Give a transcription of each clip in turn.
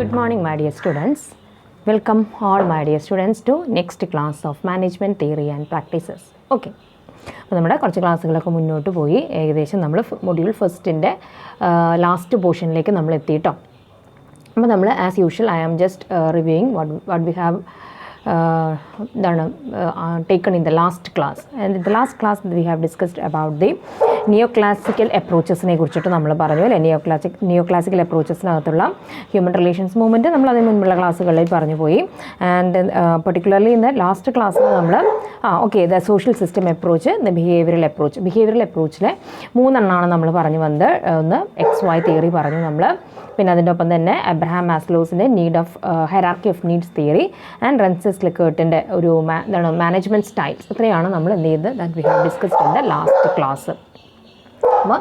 Good morning, my dear students. Welcome all my dear students to next class of management theory and practices. Okay. അപ്പോൾ നമ്മുടെ കുറച്ച് ക്ലാസ്സുകളൊക്കെ മുന്നോട്ട് പോയി ഏകദേശം നമ്മൾ മൊഡ്യൂൾ ഫസ്റ്റിൻ്റെ ലാസ്റ്റ് പോർഷനിലേക്ക് നമ്മൾ എത്തിയിട്ടോ. അപ്പോൾ നമ്മൾ as usual I am just reviewing what we have taken in the last class. And in the last class we have discussed about the neoclassical approachesനെ കുറിച്ചിട്ട് നമ്മൾ പറഞ്ഞു അല്ലേ. neoclassical approachesനകത്തുള്ള ഹ്യൂമൻ റിലേഷൻസ് മൂവ്മെൻറ്റ് നമ്മൾ അതിന് മുൻപുള്ള ക്ലാസ്സുകളിൽ പറഞ്ഞു പോയി. And particularly in the last ക്ലാസ്സിൽ നമ്മൾ the social system approach, the behavioural അപ്രോച്ചിലെ മൂന്നെണ്ണമാണ് നമ്മൾ പറഞ്ഞു വന്നത്. ഒന്ന് XY തിയറി പറഞ്ഞു നമ്മൾ, പിന്നെ അതിൻ്റെ ഒപ്പം തന്നെ അബ്രഹാം മാസ്ലോസിൻ്റെ need of hierarchy of needs theory and Rensis ലെക്കേർട്ടിൻ്റെ ഒരു മാനേജ്മെൻറ്റ് സ്റ്റൈൽസ്. ഇത്രയാണ് നമ്മൾ എന്ത് ചെയ്തത് that we have discussed in the last class. അപ്പോൾ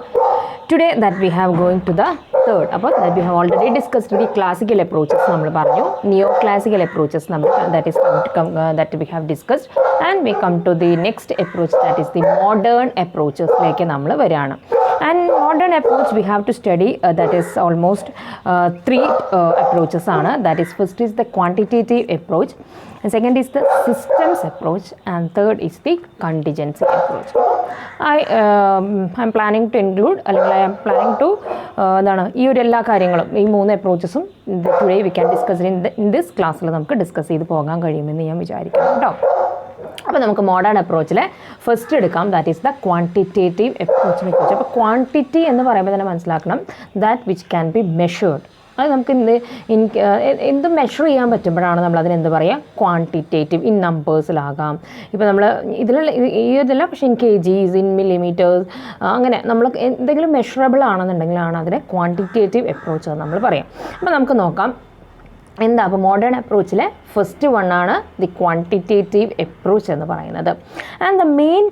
today that we have going to the third. അപ്പോൾ that we have already discussed the classical approaches നമ്മൾ പറഞ്ഞു, നിയോ ക്ലാസിക്കൽ അപ്രോച്ചസ് നമ്മൾ that we have discussed. And we come to the next approach that is the modern അപ്രോച്ചസിലേക്ക് നമ്മൾ വരികയാണ്. And modern approach we have to study that is almost three approaches ആണ്. That is, first is the quantitative approach, and second is the systems approach, and third is the contingency approach. I'm planning to include അല്ലെങ്കിൽ I am planning to ഈ ഒരു എല്ലാ കാര്യങ്ങളും ഈ മൂന്ന് അപ്രോച്ചസും today we can discuss in this ക്ലാസ്സിൽ നമുക്ക് discuss ചെയ്ത് പോകാൻ കഴിയുമെന്ന് ഞാൻ വിചാരിക്കുന്നു കേട്ടോ. അപ്പോൾ നമുക്ക് മോഡേൺ അപ്രോച്ചിൽ ഫസ്റ്റ് എടുക്കാം, ദാറ്റ് ഈസ് ദ ക്വാണ്ടിറ്റേറ്റീവ് അപ്രോച്ചിനെ കുറിച്ച്. അപ്പോൾ ക്വാണ്ടിറ്റി എന്ന് പറയുമ്പോൾ തന്നെ മനസ്സിലാക്കണം that which can be measured. അത് നമുക്ക് എന്ത് മെഷർ ചെയ്യാൻ പറ്റുമ്പോഴാണ് നമ്മളതിന് എന്ത് പറയുക, ക്വാണ്ടിറ്റേറ്റീവ്. ഇൻ നമ്പേഴ്സിലാകാം, ഇപ്പോൾ നമ്മൾ ഇതിലുള്ള ഇതല്ല, പക്ഷേ ഇൻ kgs, ഇൻ മില്ലിമീറ്റേഴ്സ്, അങ്ങനെ നമ്മൾ എന്തെങ്കിലും മെഷറബിൾ ആണെന്നുണ്ടെങ്കിലാണ് അതിനെ ക്വാണ്ടിറ്റേറ്റീവ് അപ്രോച്ച് എന്ന് നമ്മൾ പറയാം. അപ്പോൾ നമുക്ക് നോക്കാം എന്താ. അപ്പോൾ മോഡേൺ അപ്രോച്ചിലെ ഫസ്റ്റ് വണ്ണാണ് ദി ക്വാണ്ടിറ്റേറ്റീവ് അപ്രോച്ച് എന്ന് പറയുന്നത്. And the main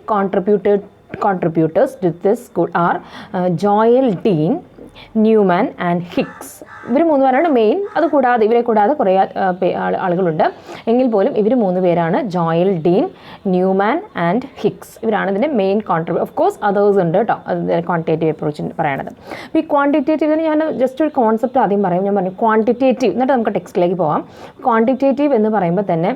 contributors to this school are Joel Dean, Newman and Hicks. ഇവർ മൂന്ന് പേരാണ് മെയിൻ. അതുകൂടാതെ ഇവരെ കൂടാതെ കുറേ ആളുകളുണ്ട്, എങ്കിൽ പോലും ഇവർ മൂന്ന് പേരാണ് Joel Dean, Newman and Hicks. ഇവരാണ് ഇതിൻ്റെ മെയിൻ ഓഫ് കോഴ്സ് അതേഴ്സ് ഉണ്ട് കേട്ടോ, ക്വാണ്ടിറ്റേറ്റീവ് അപ്രോച്ച് പറയണത്. അപ്പോൾ ഈ ക്വാണ്ടിറ്റേറ്റീവിന് ഞാൻ ജസ്റ്റ് ഒരു കോൺസെപ്റ്റ് ആദ്യം പറയും. ഞാൻ പറഞ്ഞു ക്വാണ്ടിറ്റേറ്റീവ്, എന്നിട്ട് നമുക്ക് ടെക്സ്റ്റിലേക്ക് പോകാം. ക്വാണ്ടിറ്റേറ്റീവ് എന്ന് പറയുമ്പോൾ തന്നെ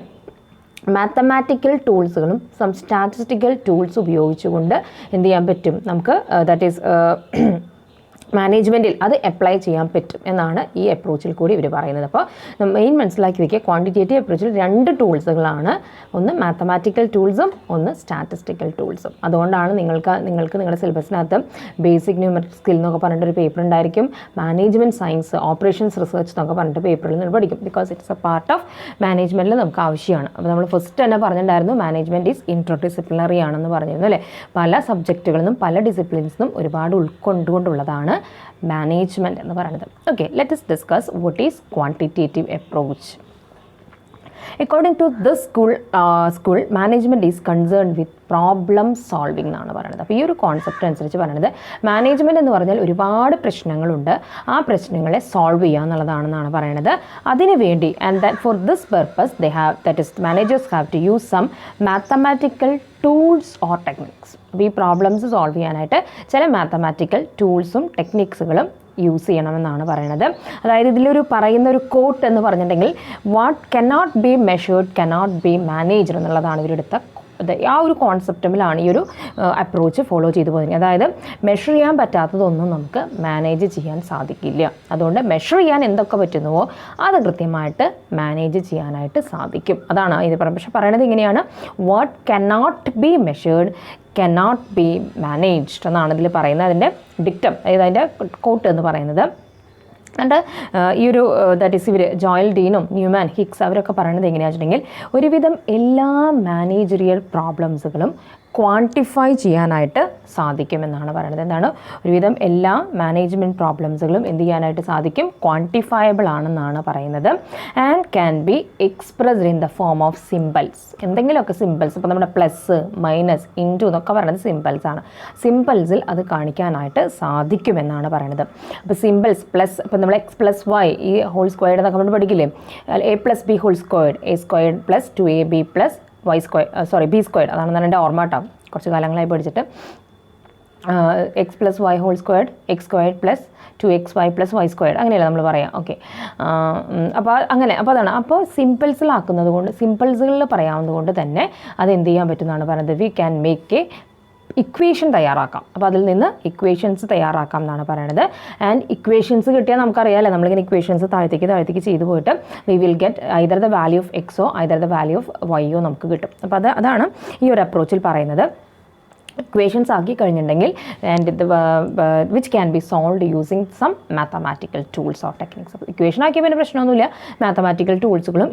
മാത്തമാറ്റിക്കൽ ടൂൾസുകളും സ്റ്റാറ്റിസ്റ്റിക്കൽ ടൂൾസ് ഉപയോഗിച്ചുകൊണ്ട് എന്ത് ചെയ്യാൻ പറ്റും നമുക്ക്, ദാറ്റ് ഈസ് മാനേജ്മെൻറ്റിൽ അത് അപ്ലൈ ചെയ്യാൻ പറ്റും എന്നാണ് ഈ അപ്രോച്ചിൽ കൂടി ഇവർ പറയുന്നത്. അപ്പോൾ മെയിൻ മനസ്സിലാക്കി വയ്ക്കുക, ക്വാണ്ടിറ്റേറ്റീവ് അപ്രോച്ചിൽ രണ്ട് ടൂൾസുകളാണ്, ഒന്ന് മാത്തമാറ്റിക്കൽ ടൂൾസും ഒന്ന് സ്റ്റാറ്റിസ്റ്റിക്കൽ ടൂൾസും. അതുകൊണ്ടാണ് നിങ്ങൾക്ക് നിങ്ങളുടെ സിലബസിനകത്ത് ബേസിക് ന്യൂമറിക് സ്കിൽ എന്നൊക്കെ പറഞ്ഞിട്ടൊരു പേപ്പർ ഉണ്ടായിരിക്കും, മാനേജ്മെൻറ്റ് സയൻസ് ഓപ്പറേഷൻസ് റിസർച്ച് എന്നൊക്കെ പറഞ്ഞിട്ട് പേപ്പറിൽ നിന്ന് പഠിക്കും. Because it's a part of മാനേജ്മെൻറ്റിൽ നമുക്ക് ആവശ്യമാണ്. അപ്പോൾ നമ്മൾ ഫസ്റ്റ് തന്നെ പറഞ്ഞിട്ടുണ്ടായിരുന്നു മാനേജ്മെൻറ്റ് ഈസ് ഇൻട്രഡിസിപ്ലിനറി ആണെന്ന് പറഞ്ഞിരുന്നു അല്ലേ. പല സബ്ജക്റ്റുകളിൽ പല ഡിസിപ്ലിൻസിനും ഒരുപാട് ഉൾക്കൊണ്ടുകൊണ്ടുള്ളതാണ് മാനേജ്മെൻറ്റ് എന്ന് പറയുന്നത്. Okay, let us discuss what is quantitative approach. According to this school management is concerned with problem solving എന്നാണ് പറയുന്നത്. അപ്പോൾ ഈ ഒരു കോൺസെപ്റ്റ് അനുസരിച്ച് പറയുന്നത് മാനേജ്മെൻറ്റ് എന്ന് പറഞ്ഞാൽ ഒരുപാട് പ്രശ്നങ്ങളുണ്ട്, ആ പ്രശ്നങ്ങളെ സോൾവ് ചെയ്യുക എന്നുള്ളതാണെന്നാണ് പറയുന്നത്. അതിനു വേണ്ടി and that for this purpose managers have to use some mathematical tools or techniques. അപ്പോൾ ഈ പ്രോബ്ലംസ് സോൾവ് ചെയ്യാനായിട്ട് ചില മാത്തമാറ്റിക്കൽ ടൂൾസും ടെക്നിക്സുകളും യൂസ് ചെയ്യണമെന്നാണ് പറയുന്നത്. അതായത് ഇതിലൊരു പറയുന്ന ഒരു കോട്ട് എന്ന് പറഞ്ഞിട്ടുണ്ടെങ്കിൽ what cannot be measured cannot be managed എന്നുള്ളതാണ് ഇവരെടുത്ത ആ ഒരു കോൺസെപ്റ്റിലാണ് ഈ ഒരു അപ്രോച്ച് ഫോളോ ചെയ്തു പോകുന്നത്. അതായത് മെഷർ ചെയ്യാൻ പറ്റാത്തതൊന്നും നമുക്ക് മാനേജ് ചെയ്യാൻ സാധിക്കില്ല. അതുകൊണ്ട് മെഷർ ചെയ്യാൻ എന്തൊക്കെ പറ്റുന്നുവോ അത് കൃത്യമായിട്ട് മാനേജ് ചെയ്യാനായിട്ട് സാധിക്കും. അതാണ് ഇത് പക്ഷേ പറയണത് ഇങ്ങനെയാണ്, what cannot be measured cannot be managed എന്നാണ് ഇതിൽ പറയുന്നത്. അതിൻ്റെ ഡിക്റ്റം, അതായത് അതിൻ്റെ കോട്ട് എന്ന് പറയുന്നത്. ആൻഡ് ഈ ഒരു ദാറ്റ് ഈസ് ഇവർ ജോയൽ ഡീനും ന്യൂമാൻ ഹിക്സ് അവരൊക്കെ പറയുന്നത് എങ്ങനെയാണെന്ന് വെച്ചിട്ടുണ്ടെങ്കിൽ ഒരുവിധം എല്ലാ മാനേജറിയൽ പ്രോബ്ലംസുകളും ക്വാണ്ടിഫൈ ചെയ്യാനായിട്ട് സാധിക്കുമെന്നാണ് പറയുന്നത്. എന്താണ്, ഒരുവിധം എല്ലാ മാനേജ്മെൻറ്റ് പ്രോബ്ലംസുകളും എന്ത് ചെയ്യാനായിട്ട് സാധിക്കും, ക്വാണ്ടിഫയബിൾ ആണെന്നാണ് പറയുന്നത്. And can be expressed in the form of symbols. എന്തെങ്കിലുമൊക്കെ സിമ്പിൾസ്, ഇപ്പോൾ നമ്മുടെ പ്ലസ് മൈനസ് ഇൻറ്റു എന്നൊക്കെ പറയുന്നത് സിമ്പിൾസാണ്. സിമ്പിൾസിൽ അത് കാണിക്കാനായിട്ട് സാധിക്കുമെന്നാണ് പറയുന്നത്. അപ്പോൾ സിമ്പിൾസ് പ്ലസ്, ഇപ്പോൾ നമ്മൾ x+y ഈ ഹോൾ സ്ക്വയർഡ് എന്നൊക്കെ നമ്മൾ പഠിക്കില്ലേ, a+b whole squared, a² + 2ab + b², അതാണ് എൻ്റെ ഓർമ്മ കേട്ടോ, കുറച്ച് കാലങ്ങളായി പഠിച്ചിട്ട്. X plus Y whole squared X squared plus 2xy plus Y squared അങ്ങനെയല്ല നമ്മൾ പറയാം. ഓക്കെ, അപ്പോൾ അങ്ങനെ അപ്പോൾ അതാണ്. അപ്പോൾ സിമ്പിൾസിലാക്കുന്നത് കൊണ്ട് സിമ്പിൾസുകളിൽ പറയാവുന്നത് കൊണ്ട് തന്നെ അത് എന്ത് ചെയ്യാൻ പറ്റുന്നതാണ് പറയുന്നത്, we can make A equation തയ്യാറാക്കാം. അപ്പോൾ അതിൽ നിന്ന് ഇക്വേഷൻസ് തയ്യാറാക്കാം എന്നാണ് പറയുന്നത്. ആൻഡ് ഇക്വേഷൻസ് കിട്ടിയാൽ നമുക്കറിയാമല്ലോ, നമ്മളിങ്ങനെ ഇക്വേഷൻസ് താഴത്തേക്ക് ചെയ്ത് പോയിട്ട് we will get either the value of എക്സോ ഐദർ ദ വാല്യൂ ഓഫ് വൈയോ നമുക്ക് കിട്ടും. അപ്പോൾ അതാണ് ഈ ഒരു അപ്രോച്ചിൽ പറയുന്നത്. ഇക്വേഷൻസ് ആക്കി കഴിഞ്ഞിട്ടുണ്ടെങ്കിൽ and which can be solve using some mathematical tools or techniques. Equation ആക്കിയ പിന്നെ പ്രശ്നമൊന്നുമില്ല, മാത്തമാറ്റിക്കൽ ടൂൾസുകളും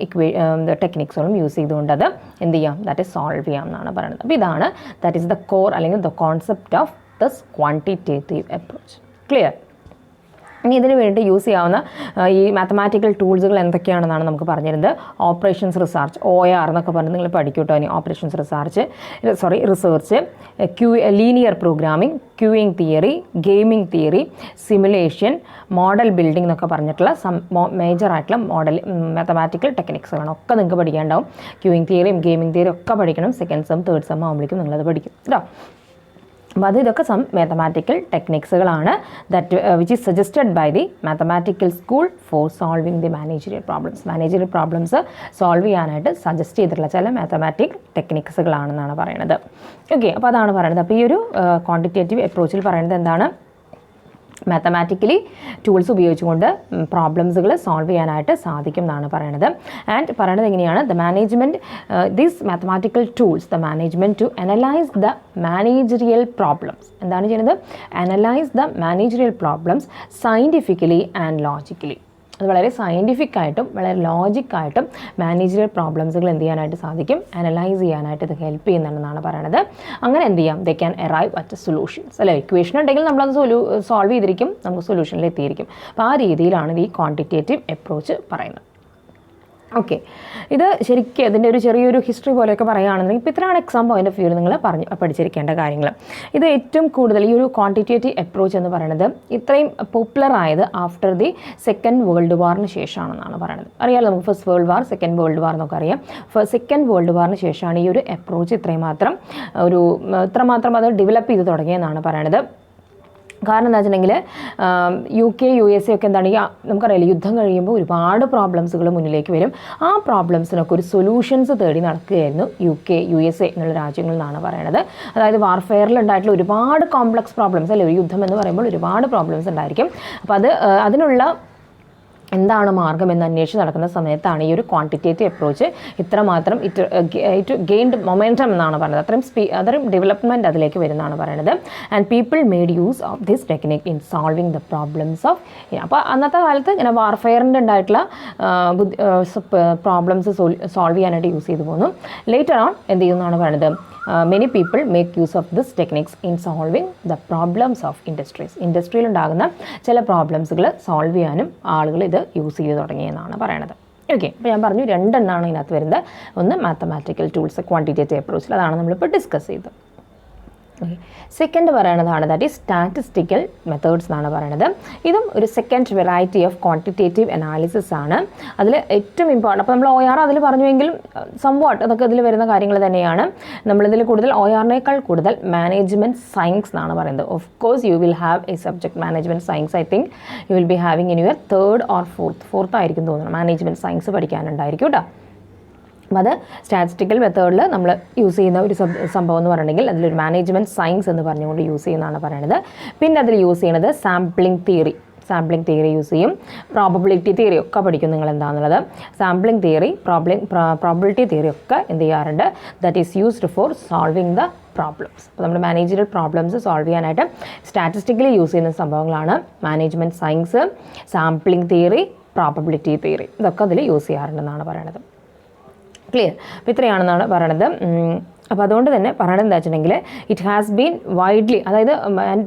ടെക്നിക്സുകളും യൂസ് ചെയ്തുകൊണ്ട് അത് എന്ത് ചെയ്യാം, ദാറ്റ് ഇസ് സോൾവ് ചെയ്യാം എന്നാണ് പറയുന്നത്. അപ്പോൾ ഇതാണ് ദാറ്റ് ഈസ് ദ കോർ അല്ലെങ്കിൽ the concept of this quantitative approach. Clear? ഇനി ഇതിന് വേണ്ടി യൂസ് ചെയ്യാവുന്ന ഈ മാത്തമാറ്റിക്കൽ ടൂൾസുകൾ എന്തൊക്കെയാണെന്നാണ് നമുക്ക് പറഞ്ഞിരുന്നത്. ഓപ്പറേഷൻസ് റിസർച്ച്, OR എന്നൊക്കെ പറഞ്ഞ് നിങ്ങൾ പഠിക്കൂട്ടോ. ഇനി operations research, linear programming, queuing theory, gaming theory, simulation, model building എന്നൊക്കെ പറഞ്ഞിട്ടുള്ള മേജറായിട്ടുള്ള മാത്തമാറ്റിക്കൽ ടെക്നിക്സുകളാണ്. ഒക്കെ നിങ്ങൾക്ക് പഠിക്കാനുണ്ടാവും. ക്യൂയിങ് തിയറിയും ഗെയിമിംഗ് തിയറിയും ഒക്കെ പഠിക്കണം. സെക്കൻഡ് സെം തേർഡ് സെം ആകുമ്പോഴേക്കും നിങ്ങളത് പഠിക്കും കേട്ടോ. അപ്പോൾ ഇതൊക്കെ സം മാത്തമാറ്റിക്കൽ ടെക്നിക്സുകളാണ് that which is suggested by the mathematical school for solving the managerial problems solve ചെയ്യാനായിട്ട് സജസ്റ്റ് ചെയ്തിട്ടുള്ള ചില മാത്തമാറ്റിക് ടെക്നിക്സുകളാണെന്നാണ് പറയുന്നത്. ഓക്കെ, അപ്പോൾ അതാണ് പറയുന്നത്. അപ്പോൾ ഈ ഒരു ക്വാണ്ടിറ്റേറ്റീവ് അപ്രോച്ചിൽ പറയുന്നത് എന്താണ്, മാത്തമാറ്റിക്കലി ടൂൾസ് ഉപയോഗിച്ചുകൊണ്ട് പ്രോബ്ലംസുകൾ സോൾവ് ചെയ്യാനായിട്ട് സാധിക്കും എന്നാണ് പറയുന്നത്. ആൻഡ് പറയുന്നത് എങ്ങനെയാണ്, the management these mathematical tools the management to analyse the managerial problems. എന്താണ് ചെയ്യുന്നത്, analyse the managerial problems scientifically and logically. അത് വളരെ സയൻറ്റിഫിക്കായിട്ടും വളരെ ലോജിക്കായിട്ടും മാനേജറിയൽ പ്രോബ്ലംസുകൾ എന്ത് ചെയ്യാനായിട്ട് സാധിക്കും, അനലൈസ് ചെയ്യാനായിട്ട് ഇത് ഹെൽപ്പ് ചെയ്യുന്നുണ്ടെന്നാണ് പറയുന്നത്. അങ്ങനെ എന്ത് ചെയ്യാം, they can arrive at solutions. അല്ലേ, ഇക്വേഷൻ ഉണ്ടെങ്കിൽ നമ്മളത് സോൾവ് ചെയ്തിരിക്കും, നമുക്ക് സൊല്യൂഷനിൽ എത്തിയിരിക്കും. അപ്പോൾ ആ രീതിയിലാണ് ഈ ക്വാണ്ടിറ്റേറ്റീവ് അപ്രോച്ച് പറയുന്നത്. ഓക്കെ, ഇത് ശരിക്കും അതിൻ്റെ ഒരു ചെറിയൊരു ഹിസ്റ്ററി പോലെയൊക്കെ പറയുകയാണെന്നുണ്ടെങ്കിൽ ഇപ്പോൾ ഇത്രയാണ് എക്സാം പോയിന്റ് ഓഫ് വ്യൂവിൽ നിങ്ങൾ പഠിച്ചിരിക്കേണ്ട കാര്യങ്ങൾ. ഇത് ഏറ്റവും കൂടുതൽ ഈ ഒരു ക്വാണ്ടിറ്റേറ്റീവ് അപ്രോച്ച് എന്ന് പറയുന്നത് ഇത്രയും പോപ്പുലർ ആയത് ആഫ്റ്റർ ദി സെക്കൻഡ് വേൾഡ് വാറിന് ശേഷമാണെന്നാണ് പറയുന്നത്. അറിയാമല്ലോ നമുക്ക് first world war, second world war എന്നൊക്കെ അറിയാം. സെക്കൻഡ് വേൾഡ് വാറിന് ശേഷമാണ് ഈ ഒരു അപ്രോച്ച് ഇത്രമാത്രം അത് ഡെവലപ്പ് ചെയ്ത് തുടങ്ങിയെന്നാണ് പറയുന്നത്. കാരണം എന്താ വെച്ചിട്ടുണ്ടെങ്കിൽ UK USA ഒക്കെ എന്താണെങ്കിൽ നമുക്കറിയാലോ, യുദ്ധം കഴിയുമ്പോൾ ഒരുപാട് പ്രോബ്ലംസുകൾ മുന്നിലേക്ക് വരും. ആ പ്രോബ്ലംസിനൊക്കെ ഒരു സൊല്യൂഷൻസ് തേടി നടക്കുകയായിരുന്നു UK USA എന്നുള്ള രാജ്യങ്ങളിൽ നിന്നാണ് പറയുന്നത്. അതായത് വാർഫെയറിൽ ഉണ്ടായിട്ടുള്ള ഒരുപാട് കോംപ്ലക്സ് പ്രോബ്ലംസ് അല്ലേ, ഒരു യുദ്ധം എന്ന് പറയുമ്പോൾ ഒരുപാട് പ്രോബ്ലംസ് ഉണ്ടായിരിക്കും. അപ്പോൾ അതിനുള്ള എന്താണ് മാർഗം എന്ന് അന്വേഷിച്ച് നടക്കുന്ന സമയത്താണ് ഈ ഒരു ക്വാണ്ടിറ്റേറ്റീവ് അപ്രോച്ച് ഇത്രമാത്രം ഇറ്റ് ഗെയിൻഡ് മൊമെൻറ്റം എന്നാണ് പറയുന്നത്. അത്രയും ഡെവലപ്മെൻറ്റ് അതിലേക്ക് വരുന്നതാണ് പറയുന്നത്. And people made use of this technique in solving the problems of. അപ്പോൾ അന്നത്തെ കാലത്ത് ഇങ്ങനെ വാർഫെയറിൻ്റെ ഉണ്ടായിട്ടുള്ള പ്രോബ്ലംസ് സോൾവ് ചെയ്യാനായിട്ട് യൂസ് ചെയ്തു പോകുന്നു. ലേറ്റർ ഓൺ എന്ത് ചെയ്യുന്നതാണ് പറയുന്നത്, many people make use of this techniques in solving the problems of industries. ഇൻഡസ്ട്രിയിൽ ഉണ്ടാകുന്ന ചില പ്രോബ്ലംസുകൾ സോൾവ് ചെയ്യാനും ആളുകൾ ഇത് യൂസ് ചെയ്ത് തുടങ്ങിയെന്നാണ് പറയണത്. ഓക്കെ, അപ്പോൾ ഞാൻ പറഞ്ഞു രണ്ടെണ്ണമാണ് ഇതിനകത്ത് വരുന്നത്. ഒന്ന് മാത്തമാറ്റിക്കൽ ടൂൾസ് ക്വാണ്ടിറ്റേറ്റീവ് അപ്രോച്ചിൽ, അതാണ് നമ്മളിപ്പോൾ ഡിസ്കസ് ചെയ്തത്. ഓക്കെ, സെക്കൻഡ് പറയണതാണ് ദാറ്റ് ഈസ് സ്റ്റാറ്റിസ്റ്റിക്കൽ മെത്തേഡ്സ് എന്നാണ് പറയണത്. ഇതും ഒരു second variety of quantitative analysis ആണ്. അതിൽ ഏറ്റവും ഇമ്പോർട്ടൻ്റ്, അപ്പോൾ നമ്മൾ OR അതിൽ പറഞ്ഞുവെങ്കിലും സംവാട്ട് അതൊക്കെ ഇതിൽ വരുന്ന കാര്യങ്ങൾ തന്നെയാണ്. നമ്മളിതിൽ കൂടുതൽ ORനേക്കാൾ കൂടുതൽ മാനേജ്മെൻറ്റ് സയൻസ് എന്നാണ് പറയുന്നത്. Of course you will have A subject management science. I think you will be having in your third or fourth ആയിരിക്കും തോന്നുന്നു മാനേജ്മെൻറ്റ് സയൻസ് പഠിക്കാനുണ്ടായിരിക്കും കേട്ടോ. അപ്പം അത് സ്റ്റാറ്റിസ്റ്റിക്കൽ മെത്തേഡിൽ നമ്മൾ യൂസ് ചെയ്യുന്ന ഒരു സംഭവം എന്ന് പറഞ്ഞിട്ടുണ്ടെങ്കിൽ അതിലൊരു മാനേജ്മെൻറ്റ് സയൻസ് എന്ന് പറഞ്ഞുകൊണ്ട് യൂസ് ചെയ്യുന്നതാണ് പറയുന്നത്. പിന്നെ അതിൽ യൂസ് ചെയ്യുന്നത് സാമ്പിളിംഗ് തിയറി യൂസ് ചെയ്യും. പ്രോബബിലിറ്റി തിയറി ഒക്കെ പഠിക്കും നിങ്ങൾ എന്താണെന്നുള്ളത്. സാമ്പിളിംഗ് തിയറി, പ്രോബബിലിറ്റി തിയറി ഒക്കെ എന്ത് ചെയ്യാറുണ്ട്, that is used for solving the problems. അപ്പോൾ നമ്മുടെ മാനേജറിയൽ പ്രോബ്ലംസ് സോൾവ് ചെയ്യാനായിട്ട് സ്റ്റാറ്റിസ്റ്റിക്കലി യൂസ് ചെയ്യുന്ന സംഭവങ്ങളാണ് management science, sampling theory, probability theory. ഇതൊക്കെ അതിൽ യൂസ് ചെയ്യാറുണ്ടെന്നാണ് പറയണത്. ക്ലിയർ? അപ്പോൾ ഇത്രയാണെന്നാണ് പറയണത്. അപ്പോൾ അതുകൊണ്ട് തന്നെ പറയണത് എന്താ വെച്ചിട്ടുണ്ടെങ്കിൽ ഇറ്റ് ഹാസ് ബീൻ വൈഡ്ലി, അതായത്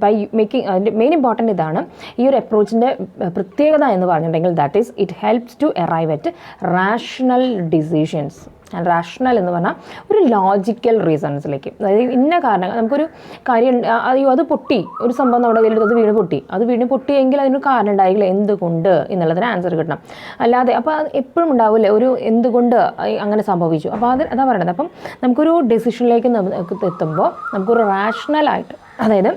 ബൈ മേക്കിംഗ്, അതിൻ്റെ മെയിൻ ഇമ്പോർട്ടൻ്റ് ഇതാണ് ഈ ഒരു അപ്രോച്ചിൻ്റെ പ്രത്യേകത എന്ന് പറഞ്ഞിട്ടുണ്ടെങ്കിൽ that is it helps to arrive at rational decisions. And rational എന്ന് പറഞ്ഞാൽ ഒരു ലോജിക്കൽ റീസൺസിലേക്ക്, അതായത് ഇന്ന കാരണങ്ങൾ, നമുക്കൊരു കാര്യം അയ്യോ അത് പൊട്ടി, ഒരു സംഭവം നമ്മുടെ കയ്യിലെടുത്ത് അത് വീണ് പൊട്ടിയെങ്കിൽ അതിനൊരു കാരണം ഉണ്ടായില്ല, എന്തുകൊണ്ട് എന്നുള്ളതിന് ആൻസർ കിട്ടണം. അല്ലാതെ അപ്പോൾ അത് എപ്പോഴും ഉണ്ടാവില്ലേ ഒരു എന്തുകൊണ്ട് അങ്ങനെ സംഭവിച്ചു. അപ്പോൾ അതാ പറയണത്. അപ്പം നമുക്കൊരു ഡെസിഷനിലേക്ക് എത്തുമ്പോൾ നമുക്കൊരു റാഷണലായിട്ട്, അതായത്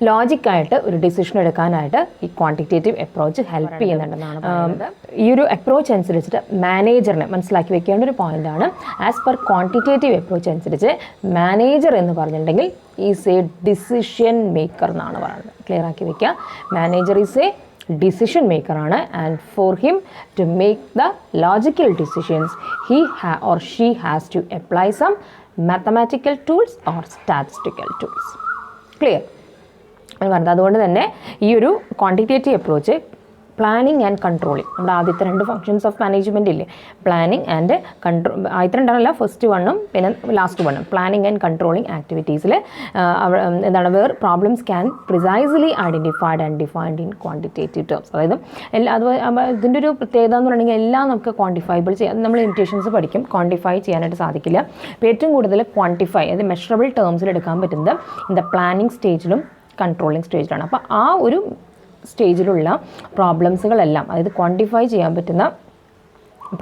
ലോജിക്കായിട്ട് ഒരു ഡിസിഷൻ എടുക്കാനായിട്ട് ഈ ക്വാണ്ടിറ്റേറ്റീവ് അപ്രോച്ച് ഹെൽപ്പ് ചെയ്യുന്നുണ്ടെന്നാണ് പറയുന്നത്. ഈ ഒരു അപ്രോച്ച് അനുസരിച്ചിട്ട് മാനേജറിനെ മനസ്സിലാക്കി വെക്കേണ്ട ഒരു പോയിൻ്റാണ്. ആസ് പെർ ക്വാണ്ടിറ്റേറ്റീവ് അപ്രോച്ച് അനുസരിച്ച് മാനേജർ എന്ന് പറഞ്ഞിട്ടുണ്ടെങ്കിൽ ഈസ് എ ഡിസിഷൻ മേക്കർ എന്നാണ് പറയുന്നത്. ക്ലിയർ ആക്കി വെക്കുക. Manager is A decision maker ആണ്, and for him to make the logical decisions he or she has to apply some mathematical tools or statistical tools. Clear? അതുകൊണ്ട് തന്നെ ഈ ഒരു quantitative approach planning and controlling, നമ്മുടെ ആദ്യത്തെ 2 functions of management ഇല്ലേ, planning and ആദ്യത്തെ 2 first 1 പിന്നെ last 1 planning and controlling ആക്ടിവിറ്റീസിൽ എന്താണ് where problems can precisely identified and defined in quantitative terms. അതായത് ഇതിൻ്റെ ഒരു പ്രത്യേകത എന്ന് പറഞ്ഞിട്ടുണ്ടെങ്കിൽ എല്ലാം നമുക്ക് ക്വാണ്ടിഫൈബിൾ ചെയ്യാം. നമ്മൾ ലിമിറ്റേഷൻസ് പഠിക്കും, ക്വാണ്ടിഫൈ ചെയ്യാനായിട്ട് സാധിക്കില്ല. അപ്പോൾ ഏറ്റവും കൂടുതൽ ക്വാണ്ടിഫൈ അതായത് മെഷറബിൾ ടേംസിൽ എടുക്കാൻ പറ്റുന്നത് ഇൻ ദ പ്ലാനിങ് സ്റ്റേജിലും കൺട്രോളിങ് സ്റ്റേജിലാണ്. അപ്പോൾ ആ ഒരു സ്റ്റേജിലുള്ള പ്രോബ്ലംസുകളെല്ലാം, അതായത് ക്വാണ്ടിഫൈ ചെയ്യാൻ പറ്റുന്ന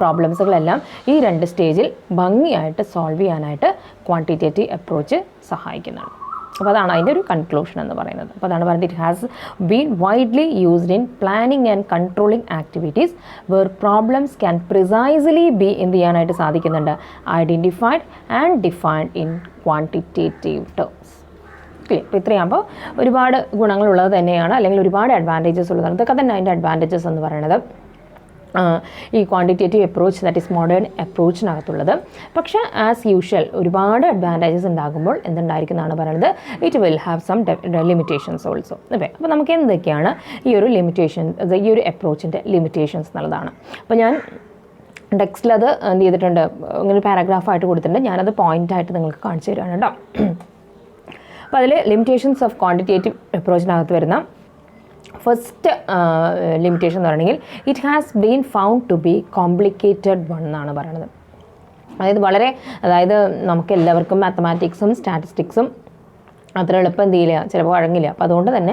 പ്രോബ്ലംസുകളെല്ലാം ഈ 2 സ്റ്റേജിൽ ഭംഗിയായിട്ട് സോൾവ് ചെയ്യാനായിട്ട് ക്വാണ്ടിറ്റേറ്റീവ് അപ്രോച്ച് സഹായിക്കുന്നതാണ്. അപ്പോൾ അതാണ് അതിൻ്റെ ഒരു കൺക്ലൂഷൻ എന്ന് പറയുന്നത്. അപ്പോൾ അതാണ് പറയുന്നത്, it has been widely used in planning and controlling activities where problems can precisely be എന്ത് ചെയ്യാനായിട്ട് സാധിക്കുന്നുണ്ട്, identified and defined in quantitative terms. Clear. അപ്പോൾ ഇത്രയാകുമ്പോൾ ഒരുപാട് ഗുണങ്ങളുള്ളത് തന്നെയാണ്, അല്ലെങ്കിൽ ഒരുപാട് അഡ്വാൻറ്റേജസ് ഉള്ളതാണ്. ഇതൊക്കെ തന്നെ അതിൻ്റെ അഡ്വാൻറ്റേജസ് എന്ന് പറയുന്നത് ഈ quantitative approach, that is modern അപ്രോച്ചിനകത്തുള്ളത്. പക്ഷേ ആസ് യൂഷ്വൽ ഒരുപാട് അഡ്വാൻറ്റേജസ് ഉണ്ടാകുമ്പോൾ എന്തുണ്ടായിരിക്കുന്നതാണ് പറയുന്നത്, it will have some limitations also. അതെ, അപ്പോൾ നമുക്ക് എന്തൊക്കെയാണ് ഈ ഒരു ഈ ഒരു അപ്രോച്ചിൻ്റെ ലിമിറ്റേഷൻസ് എന്നുള്ളതാണ്. അപ്പോൾ ഞാൻ ടെക്സ്റ്റിൽ അത് എന്ത് ചെയ്തിട്ടുണ്ട്, ഇങ്ങനെ പാരഗ്രാഫായിട്ട് കൊടുത്തിട്ടുണ്ട്. ഞാനത് പോയിൻ്റായിട്ട് നിങ്ങൾക്ക് കാണിച്ചു തരുവാണ് കേട്ടോ. അപ്പോൾ അതിൽ ലിമിറ്റേഷൻസ് ഓഫ് ക്വാണ്ടിറ്റേറ്റീവ് അപ്രോച്ചിനകത്ത് വരുന്ന ഫസ്റ്റ് ലിമിറ്റേഷൻ എന്ന് പറയുകയാണെങ്കിൽ it has been found to be complicated one എന്നാണ് പറയുന്നത്. അതായത് നമുക്ക് എല്ലാവർക്കും മാത്തമാറ്റിക്സും സ്റ്റാറ്റിസ്റ്റിക്സും അത്ര എളുപ്പം എന്ത് ചെയ്യില്ല, ചിലപ്പോൾ വഴങ്ങില്ല. അപ്പോൾ അതുകൊണ്ട് തന്നെ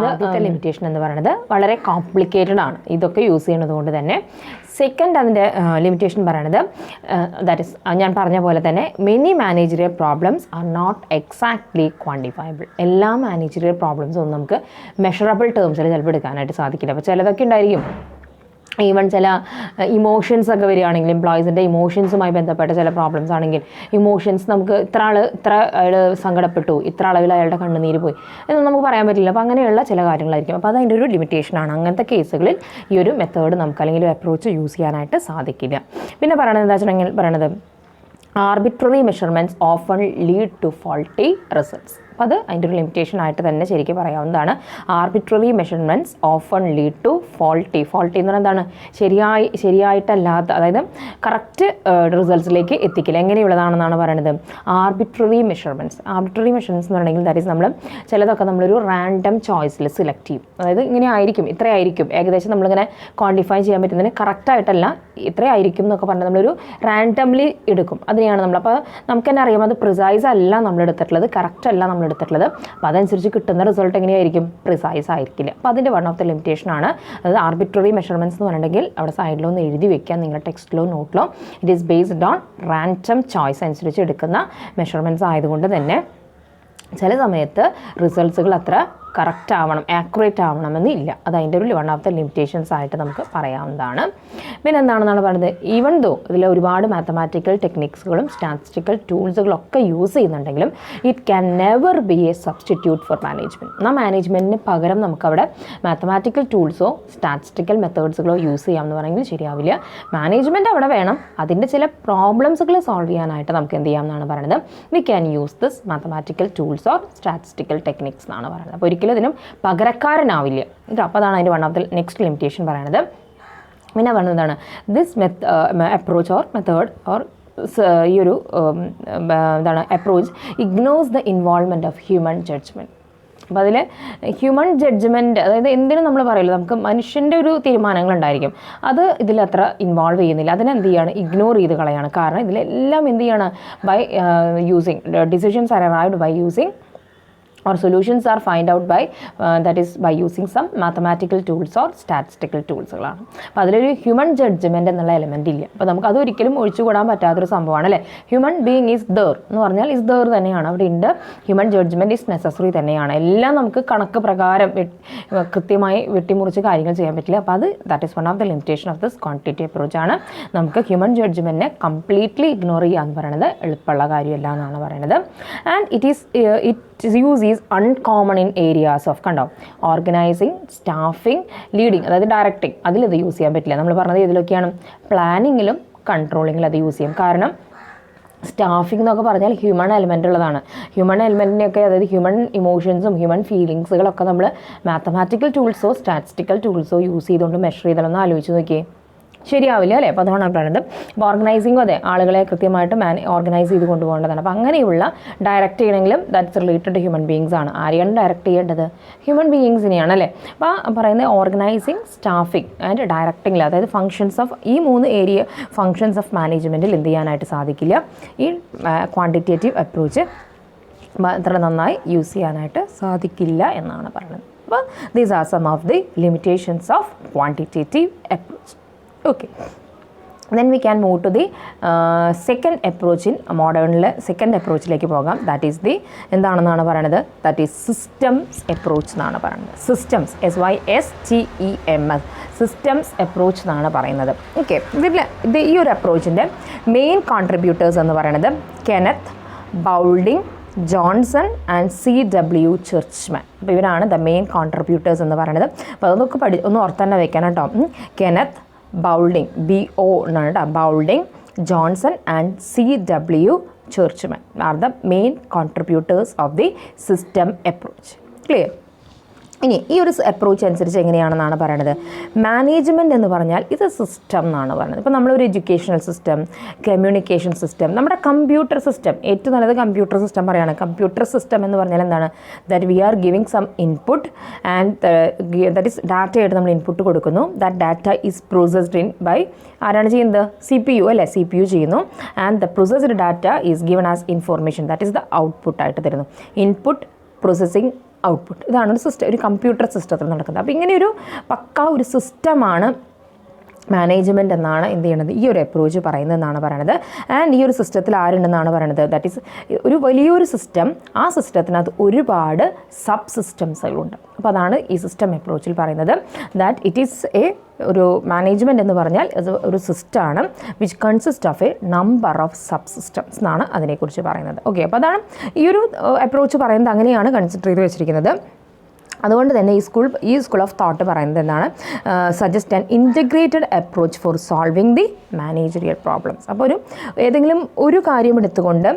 ആദ്യത്തെ ലിമിറ്റേഷൻ എന്ന് പറയുന്നത് വളരെ കോംപ്ലിക്കേറ്റഡ് ആണ് ഇതൊക്കെ യൂസ് ചെയ്യുന്നത് കൊണ്ട് തന്നെ. സെക്കൻഡ് അതിൻ്റെ ലിമിറ്റേഷൻ പറയണത് ദാറ്റ് ഇസ് ഞാൻ പറഞ്ഞ പോലെ തന്നെ many managerial problems are not exactly quantifiable. എല്ലാ മാനേജറിയൽ പ്രോബ്ലംസും ഒന്നും നമുക്ക് മെഷറബിൾ ടേംസിൽ ചിലപ്പോൾ എടുക്കാനായിട്ട് സാധിക്കില്ല. അപ്പോൾ ചിലതൊക്കെ ഉണ്ടായിരിക്കും, ഈവൻ ചില ഇമോഷൻസ് ഒക്കെ വരികയാണെങ്കിൽ എംപ്ലോയീസിൻ്റെ ഇമോഷൻസുമായി ബന്ധപ്പെട്ട ചില പ്രോബ്ലംസ് ആണെങ്കിൽ ഇമോഷൻസ് നമുക്ക് ഇത്ര അയാൾ സങ്കടപ്പെട്ടു, ഇത്ര അളവിൽ അയാളുടെ കണ്ണുനീര് പോയി എന്നൊന്നും നമുക്ക് പറയാൻ പറ്റില്ല. അപ്പോൾ അങ്ങനെയുള്ള ചില കാര്യങ്ങളായിരിക്കും. അപ്പോൾ അതതിൻ്റെ ഒരു ലിമിറ്റേഷനാണ്. അങ്ങനത്തെ കേസുകളിൽ ഈ ഒരു മെത്തേഡ് നമുക്ക് അല്ലെങ്കിൽ ഒരു അപ്രോച്ച് യൂസ് ചെയ്യാനായിട്ട് സാധിക്കില്ല. പിന്നെ പറയണത് എന്താ വെച്ചിട്ടുണ്ടെങ്കിൽ arbitrary measurements often lead to faulty results. അപ്പോൾ അത് അതിൻ്റെ ഒരു ലിമിറ്റേഷൻ ആയിട്ട് തന്നെ ശരിക്കും പറയാവുന്നതാണ്. Arbitrary measurements often lead to faulty എന്ന് പറഞ്ഞാൽ എന്താണ്, ശരിയായിട്ടല്ലാത്ത, അതായത് കറക്റ്റ് റിസൾട്ട്സിലേക്ക് എത്തിക്കില്ല. എങ്ങനെയുള്ളതാണെന്നാണ് പറയുന്നത്, ആർബിട്രറി മെഷർമെൻറ്റ്സ് എന്ന് പറഞ്ഞിട്ടുണ്ടെങ്കിൽ ദാറ്റ് ഈസ് നമ്മൾ ചിലതൊക്കെ നമ്മളൊരു റാൻഡം ചോയ്സിൽ സെലക്ട് ചെയ്യും. അതായത് ഇങ്ങനെ ആയിരിക്കും, ഇത്രയായിരിക്കും, ഏകദേശം നമ്മളിങ്ങനെ ക്വാണ്ടിഫൈ ചെയ്യാൻ പറ്റുന്നതിന് കറക്റ്റായിട്ടല്ല ഇത്രയായിരിക്കും എന്നൊക്കെ പറഞ്ഞാൽ നമ്മളൊരു റാൻഡംലി എടുക്കും. അതിനെയാണ് നമ്മൾ, അപ്പോൾ നമുക്ക് തന്നെ അറിയാം അത് പ്രിസൈസ് അല്ല നമ്മളെടുത്തിട്ടുള്ളത്, കറക്റ്റ് അല്ല നമ്മളെടുത്തിട്ടുള്ളത്. അപ്പോൾ അതനുസരിച്ച് കിട്ടുന്ന റിസൾട്ട് എങ്ങനെയായിരിക്കും, പ്രിസൈസ് ആയിരിക്കില്ല. അപ്പോൾ അതിൻ്റെ വൺ ഓഫ് ദ ലിമിറ്റേഷൻ ആണ്. അതായത് ആർബിട്രറി മെഷർമെൻറ്റ്സ് എന്ന് പറഞ്ഞിട്ടുണ്ടെങ്കിൽ അവിടെ സൈഡിലോ ഒന്ന് എഴുതി വെക്കാം നിങ്ങളുടെ ടെക്സ്റ്റിലോ നോട്ടിലോ. It is based on random choice അനുസരിച്ച് എടുക്കുന്ന മെഷർമെൻറ്റ്സ് ആയതുകൊണ്ട് തന്നെ ചില സമയത്ത് റിസൾട്ട്സുകൾ അത്ര കറക്റ്റ് ആവണം, ആക്യുറേറ്റ് ആവണമെന്നില്ല. അത് അതിൻ്റെ ഒരു വൺ ഓഫ് ദ ലിമിറ്റേഷൻസ് ആയിട്ട് നമുക്ക് പറയാവുന്നതാണ്. പിന്നെ എന്താണെന്നാണ് പറയുന്നത്, ഈവൻ ദോ ഇതിൽ ഒരുപാട് മാത്തമാറ്റിക്കൽ ടെക്നിക്സുകളും സ്റ്റാറ്റിസ്റ്റിക്കൽ ടൂൾസുകളൊക്കെ യൂസ് ചെയ്യുന്നുണ്ടെങ്കിലും it can never be A substitute for management. എന്നാൽ മാനേജ്മെൻറ്റിന് പകരം നമുക്കവിടെ മാത്തമാറ്റിക്കൽ ടൂൾസോ സ്റ്റാറ്റിസ്റ്റിക്കൽ മെത്തേഡ്സുകളോ യൂസ് ചെയ്യാമെന്ന് പറയുന്നത് ശരിയാവില്ല. മാനേജ്മെൻറ്റ് അവിടെ വേണം. അതിൻ്റെ ചില പ്രോബ്ലംസുകൾ സോൾവ് ചെയ്യാനായിട്ട് നമുക്ക് എന്ത് ചെയ്യാമെന്നാണ് പറയുന്നത്, we can use this mathematical tools or statistical techniques എന്നാണ് പറയുന്നത്. അപ്പോൾ ഒരിക്കലും ഇതിനും പകരക്കാരനാവില്ല. അപ്പോൾ അതാണ് അതിൻ്റെ one of the next limitation പറയുന്നത്. പിന്നെ പറയുന്നതാണ് this approach or method or ഈ ഒരു approach ignores the involvement of human judgement. അപ്പോൾ അതിൽ ഹ്യൂമൻ ജഡ്ജ്മെൻറ്റ്, അതായത് എന്തിനും നമ്മൾ പറയുമല്ലോ, നമുക്ക് മനുഷ്യൻ്റെ ഒരു തീരുമാനങ്ങളുണ്ടായിരിക്കും, അത് ഇതിലത്ര ഇൻവോൾവ് ചെയ്യുന്നില്ല. അതിനെന്ത് ചെയ്യാണ്, ഇഗ്നോർ ചെയ്ത് കളയാണ്. കാരണം ഇതിലെല്ലാം എന്ത് ചെയ്യാണ്, by using decisions are arrived by using or solutions are find out by that is by using some mathematical tools or statistical tools-കളാണ്. അപ്പോൾ അതിലൊരു ഹ്യൂമൻ ജഡ്ജ്മെൻറ്റ് എന്നുള്ള എലമെൻ്റ് ഇല്ല. അപ്പോൾ നമുക്ക് അതൊരിക്കലും ഒഴിച്ചുകൂടാൻ പറ്റാത്തൊരു സംഭവമാണ് അല്ലേ. ഹ്യൂമൻ ബീയിങ് ഈസ് ദർ എന്ന് പറഞ്ഞാൽ ഈസ് ദർ തന്നെയാണ്, അവിടെ ഉണ്ട്. ഹ്യൂമൻ ജഡ്ജ്മെൻറ്റ് ഈസ് നെസസറി തന്നെയാണ്. എല്ലാം നമുക്ക് കണക്ക് പ്രകാരം കൃത്യമായി വെട്ടിമുറിച്ച് കാര്യങ്ങൾ ചെയ്യാൻ പറ്റില്ല. അപ്പോൾ അത് that is one of the limitation of this quantitative അപ്രോച്ചാണ്. നമുക്ക് ഹ്യൂമൻ ജഡ്ജ്മെൻറ്റിനെ കംപ്ലീറ്റ്ലി ഇഗ്നോർ ചെയ്യുക എന്ന് പറയുന്നത് എളുപ്പമുള്ള കാര്യമല്ല എന്നാണ് പറയുന്നത്. And its use is uncommon in areas of കണ്ടോ ഓർഗനൈസിങ്, സ്റ്റാഫിങ്, ലീഡിങ്, അതായത് ഡയറക്റ്റിംഗ്, അതിലിത് യൂസ് ചെയ്യാൻ പറ്റില്ല. നമ്മൾ പറഞ്ഞത് ഇതിലൊക്കെയാണ് പ്ലാനിങ്ങിലും കൺട്രോളിങ്ങിലും അത് യൂസ് ചെയ്യും. കാരണം സ്റ്റാഫിംഗ് എന്നൊക്കെ പറഞ്ഞാൽ ഹ്യൂമൺ എലിമെൻ്റ് ഉള്ളതാണ്. ഹ്യൂമൺ എലിമെൻറ്റിനെയൊക്കെ, അതായത് ഹ്യൂമൻ ഇമോഷൻസും ഹ്യൂമൻ ഫീലിങ്സുകളൊക്കെ നമ്മൾ മാത്തമാറ്റിക്കൽ ടൂൾസോ സ്റ്റാറ്റിസ്റ്റിക്കൽ ടൂൾസോ യൂസ് ചെയ്തുകൊണ്ട് മെഷർ ചെയ്താലൊന്ന് ആലോചിച്ച് നോക്കിയേ, ശരിയാവില്ല അല്ലേ. അപ്പോൾ അതാണ് പറയുന്നത്. അപ്പോൾ ഓർഗനൈസിങ്ങും അതെ, ആളുകളെ കൃത്യമായിട്ട് ഓർഗനൈസ് ചെയ്ത് കൊണ്ടുപോകേണ്ടതാണ്. അപ്പോൾ അങ്ങനെയുള്ള ഡയറക്റ്റ് ചെയ്യണമെങ്കിലും that's related to human beings ആണ്. ആരെയാണ് ഡയറക്റ്റ് ചെയ്യേണ്ടത്? ഹ്യൂമൻ ബീയിങ്സിനെയാണ് അല്ലേ. അപ്പോൾ പറയുന്നത് ഓർഗനൈസിങ്, സ്റ്റാഫിംഗ് ആൻഡ് ഡയറക്റ്റിംഗിൽ, അതായത് ഫങ്ഷൻസ് ഓഫ് ഈ 3 ഫങ്ഷൻസ് ഓഫ് മാനേജ്മെൻറ്റിൽ എന്ത് ചെയ്യാനായിട്ട് സാധിക്കില്ല, ഈ ക്വാണ്ടിറ്റേറ്റീവ് അപ്രോച്ച് അത്ര നന്നായി യൂസ് ചെയ്യാനായിട്ട് സാധിക്കില്ല എന്നാണ് പറയുന്നത്. അപ്പോൾ these are some of the limitations of quantitative approach. Okay, then we can move to the second approach in modernൽ സെക്കൻഡ് അപ്രോച്ചിലേക്ക് പോകാം. ദാറ്റ് ഈസ് ദി എന്താണെന്നാണ് പറയുന്നത്, ദാറ്റ് ഈസ് സിസ്റ്റംസ് അപ്രോച്ച് എന്നാണ് പറയുന്നത്. സിസ്റ്റംസ് SYSTEMS സിസ്റ്റംസ് അപ്രോച്ച് എന്നാണ് പറയുന്നത്. Okay, ഈ ഒരു അപ്രോച്ചിൻ്റെ മെയിൻ കോൺട്രിബ്യൂട്ടേഴ്സ് എന്ന് പറയുന്നത് കെനത്ത് ബൗൾഡിംഗ്, ജോൺസൺ ആൻഡ് CW ചർച്ച്മാൻ. അപ്പോൾ ഇവരാണ് ദ മെയിൻ കോൺട്രിബ്യൂട്ടേഴ്സ് എന്ന് പറയുന്നത്. അപ്പോൾ അതൊക്കെ ഒന്ന് ഓർത്ത് തന്നെ വെക്കണം കേട്ടോ. കെനത്ത് ബൗൾഡിംഗ്, BO എന്നാണ് കേട്ടോ, Boulding, Johnson and CW Churchman are the main contributors of the system approach. Clear? ഇനി ഈ ഒരു അപ്രോച്ച് അനുസരിച്ച് എങ്ങനെയാണെന്നാണ് പറയുന്നത്, മാനേജ്മെൻറ്റ് എന്ന് പറഞ്ഞാൽ ഇത് സിസ്റ്റം എന്നാണ് പറയുന്നത്. ഇപ്പോൾ നമ്മളൊരു എഡ്യൂക്കേഷണൽ സിസ്റ്റം, കമ്മ്യൂണിക്കേഷൻ സിസ്റ്റം, നമ്മുടെ കമ്പ്യൂട്ടർ സിസ്റ്റം, ഏറ്റവും നല്ലത് കമ്പ്യൂട്ടർ സിസ്റ്റം പറയുകയാണ്. കമ്പ്യൂട്ടർ സിസ്റ്റം എന്ന് പറഞ്ഞാൽ എന്താണ്, that we are giving some input and that is ഡാറ്റയായിട്ട് നമ്മൾ ഇൻപുട്ട് കൊടുക്കുന്നു. That data is processed in by ആരാണ് ചെയ്യുന്നത്, CPU അല്ലേ, CPU ചെയ്യുന്നു. And the processed data is given as information, that is the ഔട്ട്പുട്ടായിട്ട് തരുന്നു. ഇൻപുട്ട്, പ്രോസസ്സിങ്, ഔട്ട്പുട്ട്, ഇതാണ് ഒരു സിസ്റ്റം, ഒരു കമ്പ്യൂട്ടർ സിസ്റ്റത്തിൽ നടക്കുന്നത്. അപ്പോൾ ഇങ്ങനെ ഒരു പക്കാ ഒരു സിസ്റ്റമാണ് മാനേജ്മെൻറ്റ് എന്നാണ് എന്ത് ചെയ്യണത്, ഈ ഒരു അപ്രോച്ച് പറയുന്നതെന്നാണ് പറയണത്. ആൻഡ് ഈ ഒരു സിസ്റ്റത്തിൽ ആരുണ്ടെന്നാണ് പറയണത്, ദാറ്റ് ഈസ് ഒരു വലിയൊരു സിസ്റ്റം, ആ സിസ്റ്റത്തിനകത്ത് ഒരുപാട് സബ് സിസ്റ്റംസുകളുണ്ട്. അപ്പോൾ അതാണ് ഈ സിസ്റ്റം അപ്രോച്ചിൽ പറയുന്നത്. ദാറ്റ് ഇറ്റ് ഈസ് ഒരു മാനേജ്മെൻറ്റ് എന്ന് പറഞ്ഞാൽ ഒരു സിസ്റ്റമാണ് which consist of A number of sub systems എന്നാണ് അതിനെക്കുറിച്ച് പറയുന്നത്. ഓക്കെ, അപ്പോൾ അതാണ് ഈ ഒരു അപ്രോച്ച് പറയുന്നത്, അങ്ങനെയാണ് കൺസിഡർ ചെയ്ത് വെച്ചിരിക്കുന്നത്. അതുകൊണ്ട് തന്നെ ഈ സ്കൂൾ ഓഫ് തോട്ട് പറയുന്നത് എന്താണ്, suggest an integrated approach four solving the managerial problems. അപ്പോൾ ഏതെങ്കിലും ഒരു കാര്യം എടുത്തുകൊണ്ട്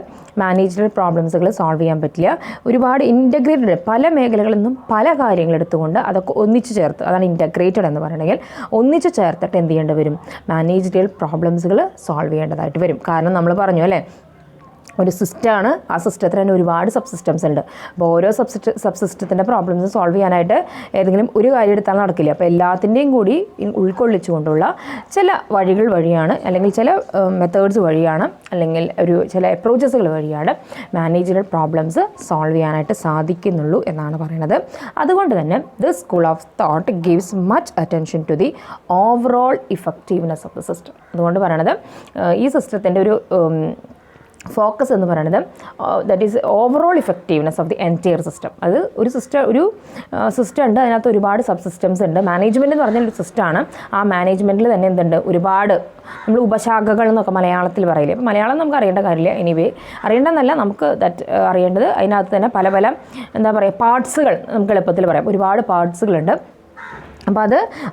മാനേജറിയൽ പ്രോബ്ലംസുകൾ സോൾവ് ചെയ്യാൻ പറ്റില്ല. ഒരുപാട് ഇൻറ്റഗ്രേറ്റഡ്, പല മേഖലകളിൽ നിന്നും പല കാര്യങ്ങൾ എടുത്തുകൊണ്ട് അതൊക്കെ ഒന്നിച്ച് ചേർത്ത്, അതാണ് ഇൻറ്റഗ്രേറ്റഡ് എന്ന് പറയണമെങ്കിൽ, ഒന്നിച്ച് ചേർത്തിട്ട് എന്ത് ചെയ്യേണ്ടി വരും, മാനേജറിയൽ പ്രോബ്ലംസുകൾ സോൾവ് ചെയ്യേണ്ടതായിട്ട് വരും. കാരണം നമ്മൾ പറഞ്ഞു അല്ലേ, ഒരു സിസ്റ്റമാണ്, ആ സിസ്റ്റത്തിൽ തന്നെ ഒരുപാട് സബ് സിസ്റ്റംസ് ഉണ്ട്. അപ്പോൾ ഓരോ സബ് സിസ്റ്റത്തിൻ്റെ പ്രോബ്ലംസ് സോൾവ് ചെയ്യാനായിട്ട് ഏതെങ്കിലും ഒരു കാര്യം എടുത്താൽ നടക്കില്ല. അപ്പോൾ എല്ലാത്തിൻ്റെയും കൂടി ഉൾക്കൊള്ളിച്ചുകൊണ്ടുള്ള ചില വഴികൾ വഴിയാണ്, അല്ലെങ്കിൽ ചില മെത്തേഡ്സ് വഴിയാണ്, അല്ലെങ്കിൽ ചില അപ്രോച്ചസുകൾ വഴിയാണ് മാനേജറൽ പ്രോബ്ലംസ് സോൾവ് ചെയ്യാനായിട്ട് സാധിക്കുന്നുള്ളൂ എന്നാണ് പറയുന്നത്. അതുകൊണ്ട് തന്നെ this school of thought gives much attention to the overall effectiveness of the system. അതുകൊണ്ട് പറയണത് ഈ സിസ്റ്റത്തിൻ്റെ ഒരു ഫോക്കസ് എന്ന് പറയുന്നത് that is overall effectiveness of the entire system. അത് ഒരു സിസ്റ്റം ഉണ്ട്, അതിനകത്ത് ഒരുപാട് സബ് സിസ്റ്റംസ് ഉണ്ട്. മാനേജ്മെൻറ്റ് എന്ന് പറഞ്ഞാൽ ഒരു സിസ്റ്റമാണ്. ആ മാനേജ്മെൻറ്റിൽ തന്നെ എന്തുണ്ട്, ഒരുപാട് നമ്മൾ ഉപശാഖകൾ എന്നൊക്കെ മലയാളത്തിൽ പറയില്ലേ. അപ്പോൾ മലയാളം നമുക്ക് അറിയേണ്ട കാര്യമില്ല, എനിവേ അറിയേണ്ടതെന്നല്ല, നമുക്ക് അറിയേണ്ടത് അതിനകത്ത് തന്നെ പല എന്താ പറയുക പാർട്സുകൾ നമുക്ക് എളുപ്പത്തിൽ പറയാം. ഒരുപാട് പാർട്സുകളുണ്ട്. അപ്പോൾ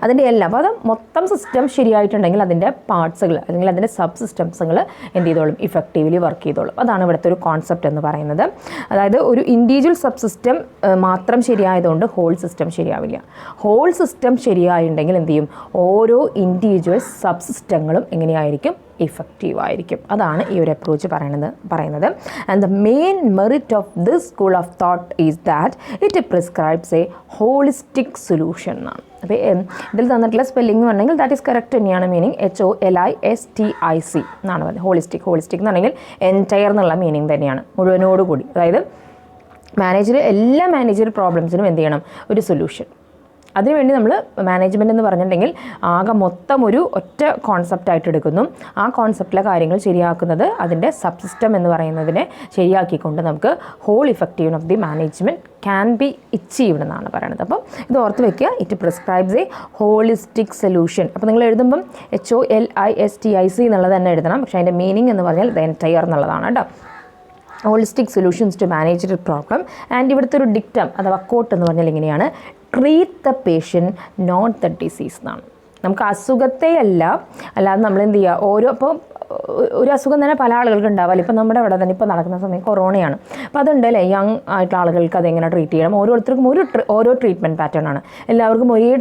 അതിൻ്റെ എല്ലാം, അപ്പോൾ അത് മൊത്തം സിസ്റ്റം ശരിയായിട്ടുണ്ടെങ്കിൽ അതിൻ്റെ പാർട്സുകൾ അല്ലെങ്കിൽ അതിൻ്റെ സബ് സിസ്റ്റംസുകൾ എന്ത് ചെയ്തോളും, ഇഫക്റ്റീവ്ലി വർക്ക് ചെയ്തോളും. അതാണ് ഇവിടുത്തെ ഒരു കോൺസെപ്റ്റ് എന്ന് പറയുന്നത്. അതായത് ഒരു ഇൻഡിവിജ്വൽ സബ് സിസ്റ്റം മാത്രം ശരിയായതുകൊണ്ട് ഹോൾ സിസ്റ്റം ശരിയാവില്ല. ഹോൾ സിസ്റ്റം ശരിയായിട്ടുണ്ടെങ്കിൽ എന്ത് ചെയ്യും, ഓരോ ഇൻഡിവിജ്വൽ സബ് സിസ്റ്റങ്ങളും എങ്ങനെയായിരിക്കും, ഇഫക്റ്റീവ് ആയിരിക്കും. അതാണ് ഈ ഒരു അപ്രോച്ച് പറയുന്നത്. And the main merit of this school of thought is that it prescribes a holistic solution എന്നാണ്. അപ്പോൾ ഇതിൽ തന്നിട്ടുള്ള സ്പെല്ലിംഗ് എന്ന് പറഞ്ഞെങ്കിൽ ദാറ്റ് ഈസ് കറക്റ്റ് തന്നെയാണ്. മീനിങ് HOLISTIC എന്നാണ് പറയുന്നത്. ഹോളിസ്റ്റിക് എന്ന് പറഞ്ഞെങ്കിൽ എൻറ്റയർ എന്നുള്ള മീനിങ് തന്നെയാണ്, മുഴുവനോടുകൂടി. അതായത് എല്ലാ മാനേജർ പ്രോബ്ലംസിനും എന്ത് ചെയ്യണം, ഒരു സൊല്യൂഷൻ. അതിനുവേണ്ടി നമ്മൾ മാനേജ്മെൻറ്റ് എന്ന് പറഞ്ഞിട്ടുണ്ടെങ്കിൽ ആകെ മൊത്തം ഒരു ഒറ്റ കോൺസെപ്റ്റായിട്ട് എടുക്കുന്നു. ആ കോൺസെപ്റ്റിലെ കാര്യങ്ങൾ ശരിയാക്കുന്നത് അതിൻ്റെ സബ് സിസ്റ്റം എന്ന് പറയുന്നതിനെ ശരിയാക്കിക്കൊണ്ട് നമുക്ക് whole effective of the management can be achieved എന്നാണ് പറയുന്നത്. അപ്പം ഇത് ഓർത്ത് വെക്കുക, it prescribes a holistic solution. അപ്പോൾ നിങ്ങൾ എഴുതുമ്പം HOLISTIC എന്നുള്ളത് തന്നെ എഴുതണം. പക്ഷേ അതിൻ്റെ മീനിങ് എന്ന് പറഞ്ഞാൽ ദ എൻറ്റയർ എന്നുള്ളതാണ് കേട്ടോ. Holistic solutions to manage problem. And ഇവിടുത്തെ ഒരു ഡിക്റ്റം അഥവാ കോട്ട് എന്ന് പറഞ്ഞാൽ ഇങ്ങനെയാണ്, treat the patient not the disease എന്നാണ്. നമുക്ക് അസുഖത്തെ അല്ലാതെ നമ്മൾ എന്ത് ചെയ്യുക, ഇപ്പോൾ ഒരു അസുഖം തന്നെ പല ആളുകൾക്ക് ഉണ്ടാവില്ല. ഇപ്പോൾ നമ്മുടെ ഇവിടെ തന്നെ ഇപ്പോൾ നടക്കുന്ന സമയം കൊറോണയാണ്. അപ്പോൾ അതുണ്ടല്ലേ, യങ് ആയിട്ടുള്ള ആളുകൾക്ക് അതെങ്ങനെ ട്രീറ്റ് ചെയ്യണം, ഓരോരുത്തർക്കും ഓരോ ട്രീറ്റ്മെൻറ്റ് പാറ്റേൺ ആണ്. എല്ലാവർക്കും ഒരേ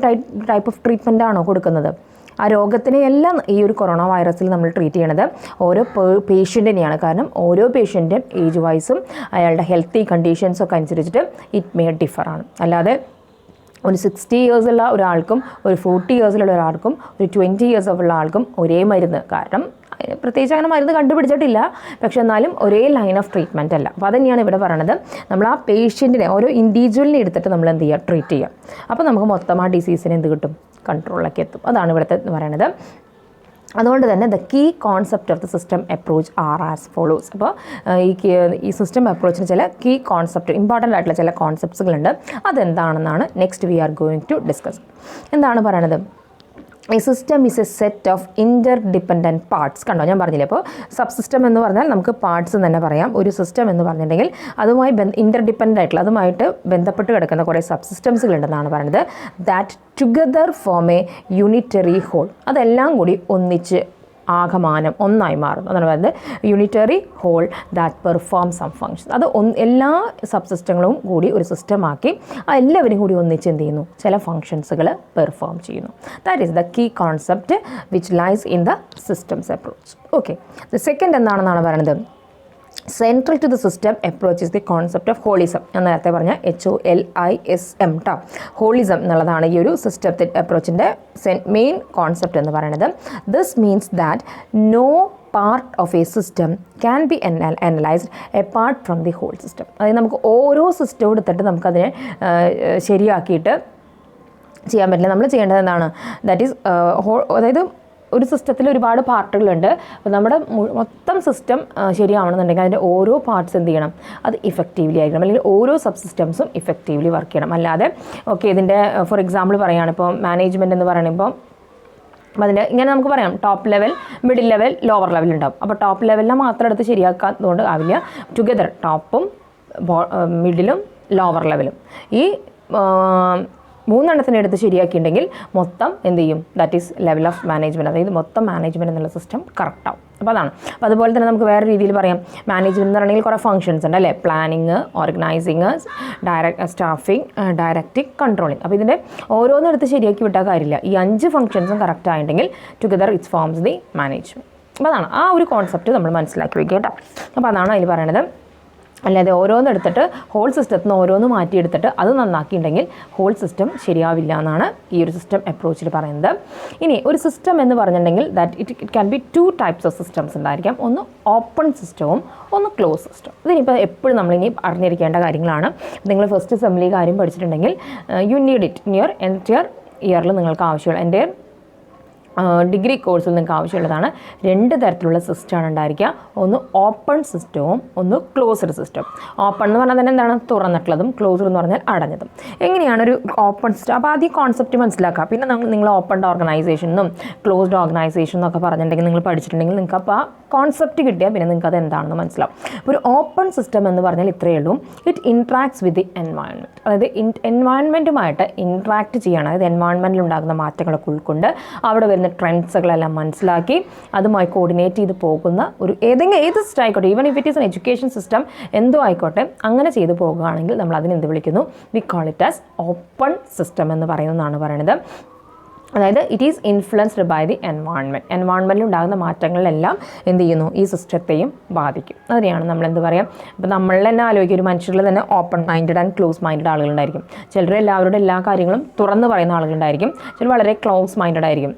ടൈപ്പ് ഓഫ് ട്രീറ്റ്മെൻ്റ് ആണോ കൊടുക്കുന്നത്? ആ രോഗത്തിനെ എല്ലാം ഈ ഒരു കൊറോണ വൈറസിൽ നമ്മൾ ട്രീറ്റ് ചെയ്യണത് ഓരോ പേഷ്യൻറ്റിനെയാണ്. കാരണം ഓരോ പേഷ്യൻറ്റും ഏജ് വൈസും അയാളുടെ ഹെൽത്തി കണ്ടീഷൻസൊക്കെ അനുസരിച്ചിട്ട് ഇറ്റ് മേ ഡിഫറാണ്. അല്ലാതെ ഒരു 60 ഇയേഴ്സുള്ള ഒരാൾക്കും ഒരു 40 ഇയേഴ്സിലുള്ള ഒരാൾക്കും ഒരു 20 ഇയേഴ്സ് ഉള്ള ആൾക്കും ഒരേ മരുന്ന്, കാരണം പ്രത്യേകിച്ച് അങ്ങനെ മരുന്ന് കണ്ടുപിടിച്ചിട്ടില്ല, പക്ഷെ എന്നാലും ഒരേ ലൈൻ ഓഫ് ട്രീറ്റ്മെൻറ്റ് അല്ല. അപ്പോൾ അതുതന്നെയാണ് ഇവിടെ പറയണത്, നമ്മൾ ആ പേഷ്യൻറ്റിനെ ഓരോ ഇൻഡിവിജ്വലിനെ എടുത്തിട്ട് നമ്മൾ എന്ത് ചെയ്യുക, ട്രീറ്റ് ചെയ്യുക. അപ്പോൾ നമുക്ക് മൊത്തം ആ ഡിസീസിന് എന്ത് കിട്ടും, കൺട്രോളിലേക്ക് എത്തും. അതാണ് ഇവിടുത്തെ പറയണത്. അതുകൊണ്ട് തന്നെ the key concept of the system approach are as follows. അപ്പോൾ ഈ സിസ്റ്റം അപ്രോച്ചിന് ചില കീ കോൺസെപ്റ്റ്, ഇമ്പോർട്ടൻ്റ് ആയിട്ടുള്ള ചില കോൺസെപ്റ്റ്സുകളുണ്ട്. അതെന്താണെന്നാണ് next we are going to discuss. എന്താണ് പറയണത്? ഈ system is a set of interdependent parts. കണ്ടോ, ഞാൻ പറഞ്ഞില്ലേ. അപ്പോൾ സബ് സിസ്റ്റം എന്ന് പറഞ്ഞാൽ നമുക്ക് പാർട്സ് എന്ന് തന്നെ പറയാം. ഒരു സിസ്റ്റം എന്ന് പറഞ്ഞിട്ടുണ്ടെങ്കിൽ അതുമായി ഇൻ്റർഡിപ്പെൻഡൻ്റ് ആയിട്ടുള്ള, അതുമായിട്ട് ബന്ധപ്പെട്ട് കിടക്കുന്ന കുറേ സബ് സിസ്റ്റംസുകളുണ്ടെന്നാണ് പറയുന്നത്. That together form a unitary whole. അതെല്ലാം കൂടി ഒന്നിച്ച് ആകമാനം ഒന്നായി മാറുന്നു. അതാണ് പറയുന്നത് unitary whole that perform some function. അത് എല്ലാ സബ് സിസ്റ്റങ്ങളും കൂടി ഒരു സിസ്റ്റമാക്കി ആ എല്ലാവരും കൂടി ഒന്നിച്ച് എന്ത് ചെയ്യുന്നു, ചില ഫങ്ഷൻസുകൾ പെർഫോം ചെയ്യുന്നു. That is the key concept which lies in the systems approach. Okay, the second എന്താണെന്നാണ് പറയുന്നത്, central to the system approach is the concept of holism. ഞാൻ നേരത്തെ പറഞ്ഞ HOLISM ട്ടോ. ഹോളിസം എന്നുള്ളതാണ് ഈ ഒരു സിസ്റ്റത്തെ അപ്രോച്ചിൻ്റെ മെയിൻ കോൺസെപ്റ്റ് എന്ന് പറയുന്നത്. This means that no part of a system can be analysed apart from the whole system. അതായത് നമുക്ക് ഓരോ സിസ്റ്റവും എടുത്തിട്ട് നമുക്കതിനെ ശരിയാക്കിയിട്ട് ചെയ്യാൻ പറ്റില്ല. നമ്മൾ ചെയ്യേണ്ടത് എന്താണ്, ദാറ്റ് ഈസ് അതായത് ഒരു സിസ്റ്റത്തിൽ ഒരുപാട് പാർട്ടുകളുണ്ട്. അപ്പോൾ നമ്മുടെ മൊത്തം സിസ്റ്റം ശരിയാവണമെന്നുണ്ടെങ്കിൽ അതിൻ്റെ ഓരോ പാർട്സ് എന്ത് ചെയ്യണം, അത് ഇഫക്റ്റീവ്ലി ആയിരിക്കണം. അല്ലെങ്കിൽ ഓരോ സബ് സിസ്റ്റംസും ഇഫക്റ്റീവ്ലി വർക്ക് ചെയ്യണം. അല്ലാതെ ഓക്കെ, ഇതിൻ്റെ ഫോർ എക്സാമ്പിൾ പറയുകയാണ്, ഇപ്പോൾ മാനേജ്മെൻറ്റ് എന്ന് പറയുമ്പോൾ അതിൻ്റെ ഇങ്ങനെ നമുക്ക് പറയാം, top level, middle level, lower level ഉണ്ടാവും. അപ്പോൾ ടോപ്പ് ലെവലിനെ മാത്രം എടുത്ത് ശരിയാക്കാത്തതുകൊണ്ട് ആവില്ല. ടുഗദർ ടോപ്പും മിഡിലും ലോവർ ലെവലും ഈ മൂന്നെണ്ണത്തിനെ എടുത്ത് ശരിയാക്കിയിട്ടുണ്ടെങ്കിൽ മൊത്തം എന്ത് ചെയ്യും, that is level of management. അതായത് മൊത്തം മാനേജ്മെൻറ്റ് എന്നുള്ള സിസ്റ്റം കറക്റ്റ് ആവും. അപ്പോൾ അതാണ്. അപ്പോൾ അതുപോലെ തന്നെ നമുക്ക് വേറെ രീതിയിൽ പറയാം, മാനേജ്മെൻറ്റ് എന്ന് പറയുകയാണെങ്കിൽ കുറേ ഫംഗ്ഷൻസ് ഉണ്ട് അല്ലേ, planning, organising, staffing, directing, controlling. അപ്പോൾ ഇതിൻ്റെ ഓരോന്നെടുത്ത് ശരിയാക്കി വിട്ടാൽ കാര്യമില്ല. ഈ 5 ഫംഗ്ഷൻസും കറക്റ്റ് ആയിട്ടുണ്ടെങ്കിൽ together it's forms the management. അപ്പോൾ അതാണ് ആ ഒരു കോൺസെപ്റ്റ് നമ്മൾ മനസ്സിലാക്കി വയ്ക്കുക കേട്ടോ. അപ്പോൾ അതാണ് അതിൽ പറയണത്. അല്ലാതെ ഓരോന്നെടുത്തിട്ട് ഹോൾ സിസ്റ്റത്തിൽ നിന്ന് ഓരോന്ന് മാറ്റിയെടുത്തിട്ട് അത് നന്നാക്കിയിട്ടുണ്ടെങ്കിൽ ഹോൾ സിസ്റ്റം ശരിയാവില്ല എന്നാണ് ഈ ഒരു സിസ്റ്റം അപ്രോച്ചിൽ പറയുന്നത്. ഇനി ഒരു സിസ്റ്റം എന്ന് പറഞ്ഞിട്ടുണ്ടെങ്കിൽ it can be 2 types of systems ഉണ്ടായിരിക്കാം. ഒന്ന് ഓപ്പൺ സിസ്റ്റവും ഒന്ന് ക്ലോസ് സിസ്റ്റം. ഇതിനിപ്പോൾ എപ്പോഴും നമ്മളിനി അറിഞ്ഞിരിക്കേണ്ട കാര്യങ്ങളാണ്. നിങ്ങൾ ഫസ്റ്റ് സെമ്മിലി കാര്യം പഠിച്ചിട്ടുണ്ടെങ്കിൽ you need it in your entire ഇയറിൽ നിങ്ങൾക്ക് ആവശ്യമുള്ള എൻറ്റയർ ഡിഗ്രി കോഴ്സിൽ നിങ്ങൾക്ക് ആവശ്യമുള്ളതാണ്. 2 തരത്തിലുള്ള സിസ്റ്റമാണ് ഉണ്ടായിരിക്കുക. ഒന്ന് ഓപ്പൺ സിസ്റ്റവും ഒന്ന് ക്ലോസ്ഡ് സിസ്റ്റം. ഓപ്പൺ എന്ന് പറഞ്ഞാൽ തന്നെ എന്താണ്, തുറന്നിട്ടുള്ളതും. ക്ലോസ്ഡ് എന്ന് പറഞ്ഞാൽ അടഞ്ഞതും. എങ്ങനെയാണ് ഒരു ഓപ്പൺ സിസ്റ്റം? അപ്പോൾ ആദ്യം കോൺസെപ്റ്റ് മനസ്സിലാക്കുക. പിന്നെ നിങ്ങൾ ഓപ്പൺ ഓർഗനൈസേഷൻ എന്നും ക്ലോസ്ഡ് ഓർഗനൈസേഷൻ എന്നൊക്കെ പറഞ്ഞിട്ടുണ്ടെങ്കിൽ നിങ്ങൾ പഠിച്ചിട്ടുണ്ടെങ്കിൽ നിങ്ങൾക്ക് അപ്പോൾ ആ കോൺസെപ്റ്റ് കിട്ടിയാൽ പിന്നെ നിങ്ങൾക്ക് അത് എന്താണെന്ന് മനസ്സിലാവും. അപ്പോൾ ഒരു ഓപ്പൺ സിസ്റ്റം എന്ന് പറഞ്ഞാൽ ഇത്രയേ ഉള്ളൂ, it interacts with the environment. അതായത് എൻവയോൺമെൻറ്റുമായിട്ട് ഇൻട്രാക്ട് ചെയ്യണം. അതായത് എൻവയോൺമെൻറ്റിൽ ഉണ്ടാകുന്ന മാറ്റങ്ങളൊക്കെ ഉൾക്കൊണ്ട് അവിടെ വരുന്ന ട്രെൻഡ്സുകളെല്ലാം മനസ്സിലാക്കി അതുമായി കോർഡിനേറ്റ് ചെയ്ത് പോകുന്ന ഒരു ഏത് സിസ്റ്റം ആയിക്കോട്ടെ, even if it is an education system എന്തോ ആയിക്കോട്ടെ, അങ്ങനെ ചെയ്ത് പോകുകയാണെങ്കിൽ നമ്മൾ അതിന് എന്ത് വിളിക്കുന്നു, we call it as open system എന്ന് പറയുന്നതാണ് പറയുന്നത്. അതായത് it is influenced by the എൻവയോൺമെൻറ്റിൽ ഉണ്ടാകുന്ന മാറ്റങ്ങളിലെല്ലാം എന്ത് ചെയ്യുന്നു, ഈ സിസ്റ്റത്തെയും ബാധിക്കും. അതിനെയാണ് നമ്മൾ എന്ത് പറയുക, ഇപ്പോൾ നമ്മൾ തന്നെ ആലോചിക്കുക, ഒരു മനുഷ്യരിൽ തന്നെ open minded and close minded ആളുകളുണ്ടായിരിക്കും. ചിലർ എല്ലാവരുടെ എല്ലാ കാര്യങ്ങളും തുറന്ന് പറയുന്ന ആളുകളുണ്ടായിരിക്കും. ചിലർ വളരെ ക്ലോസ് മൈൻഡഡ് ആയിരിക്കും,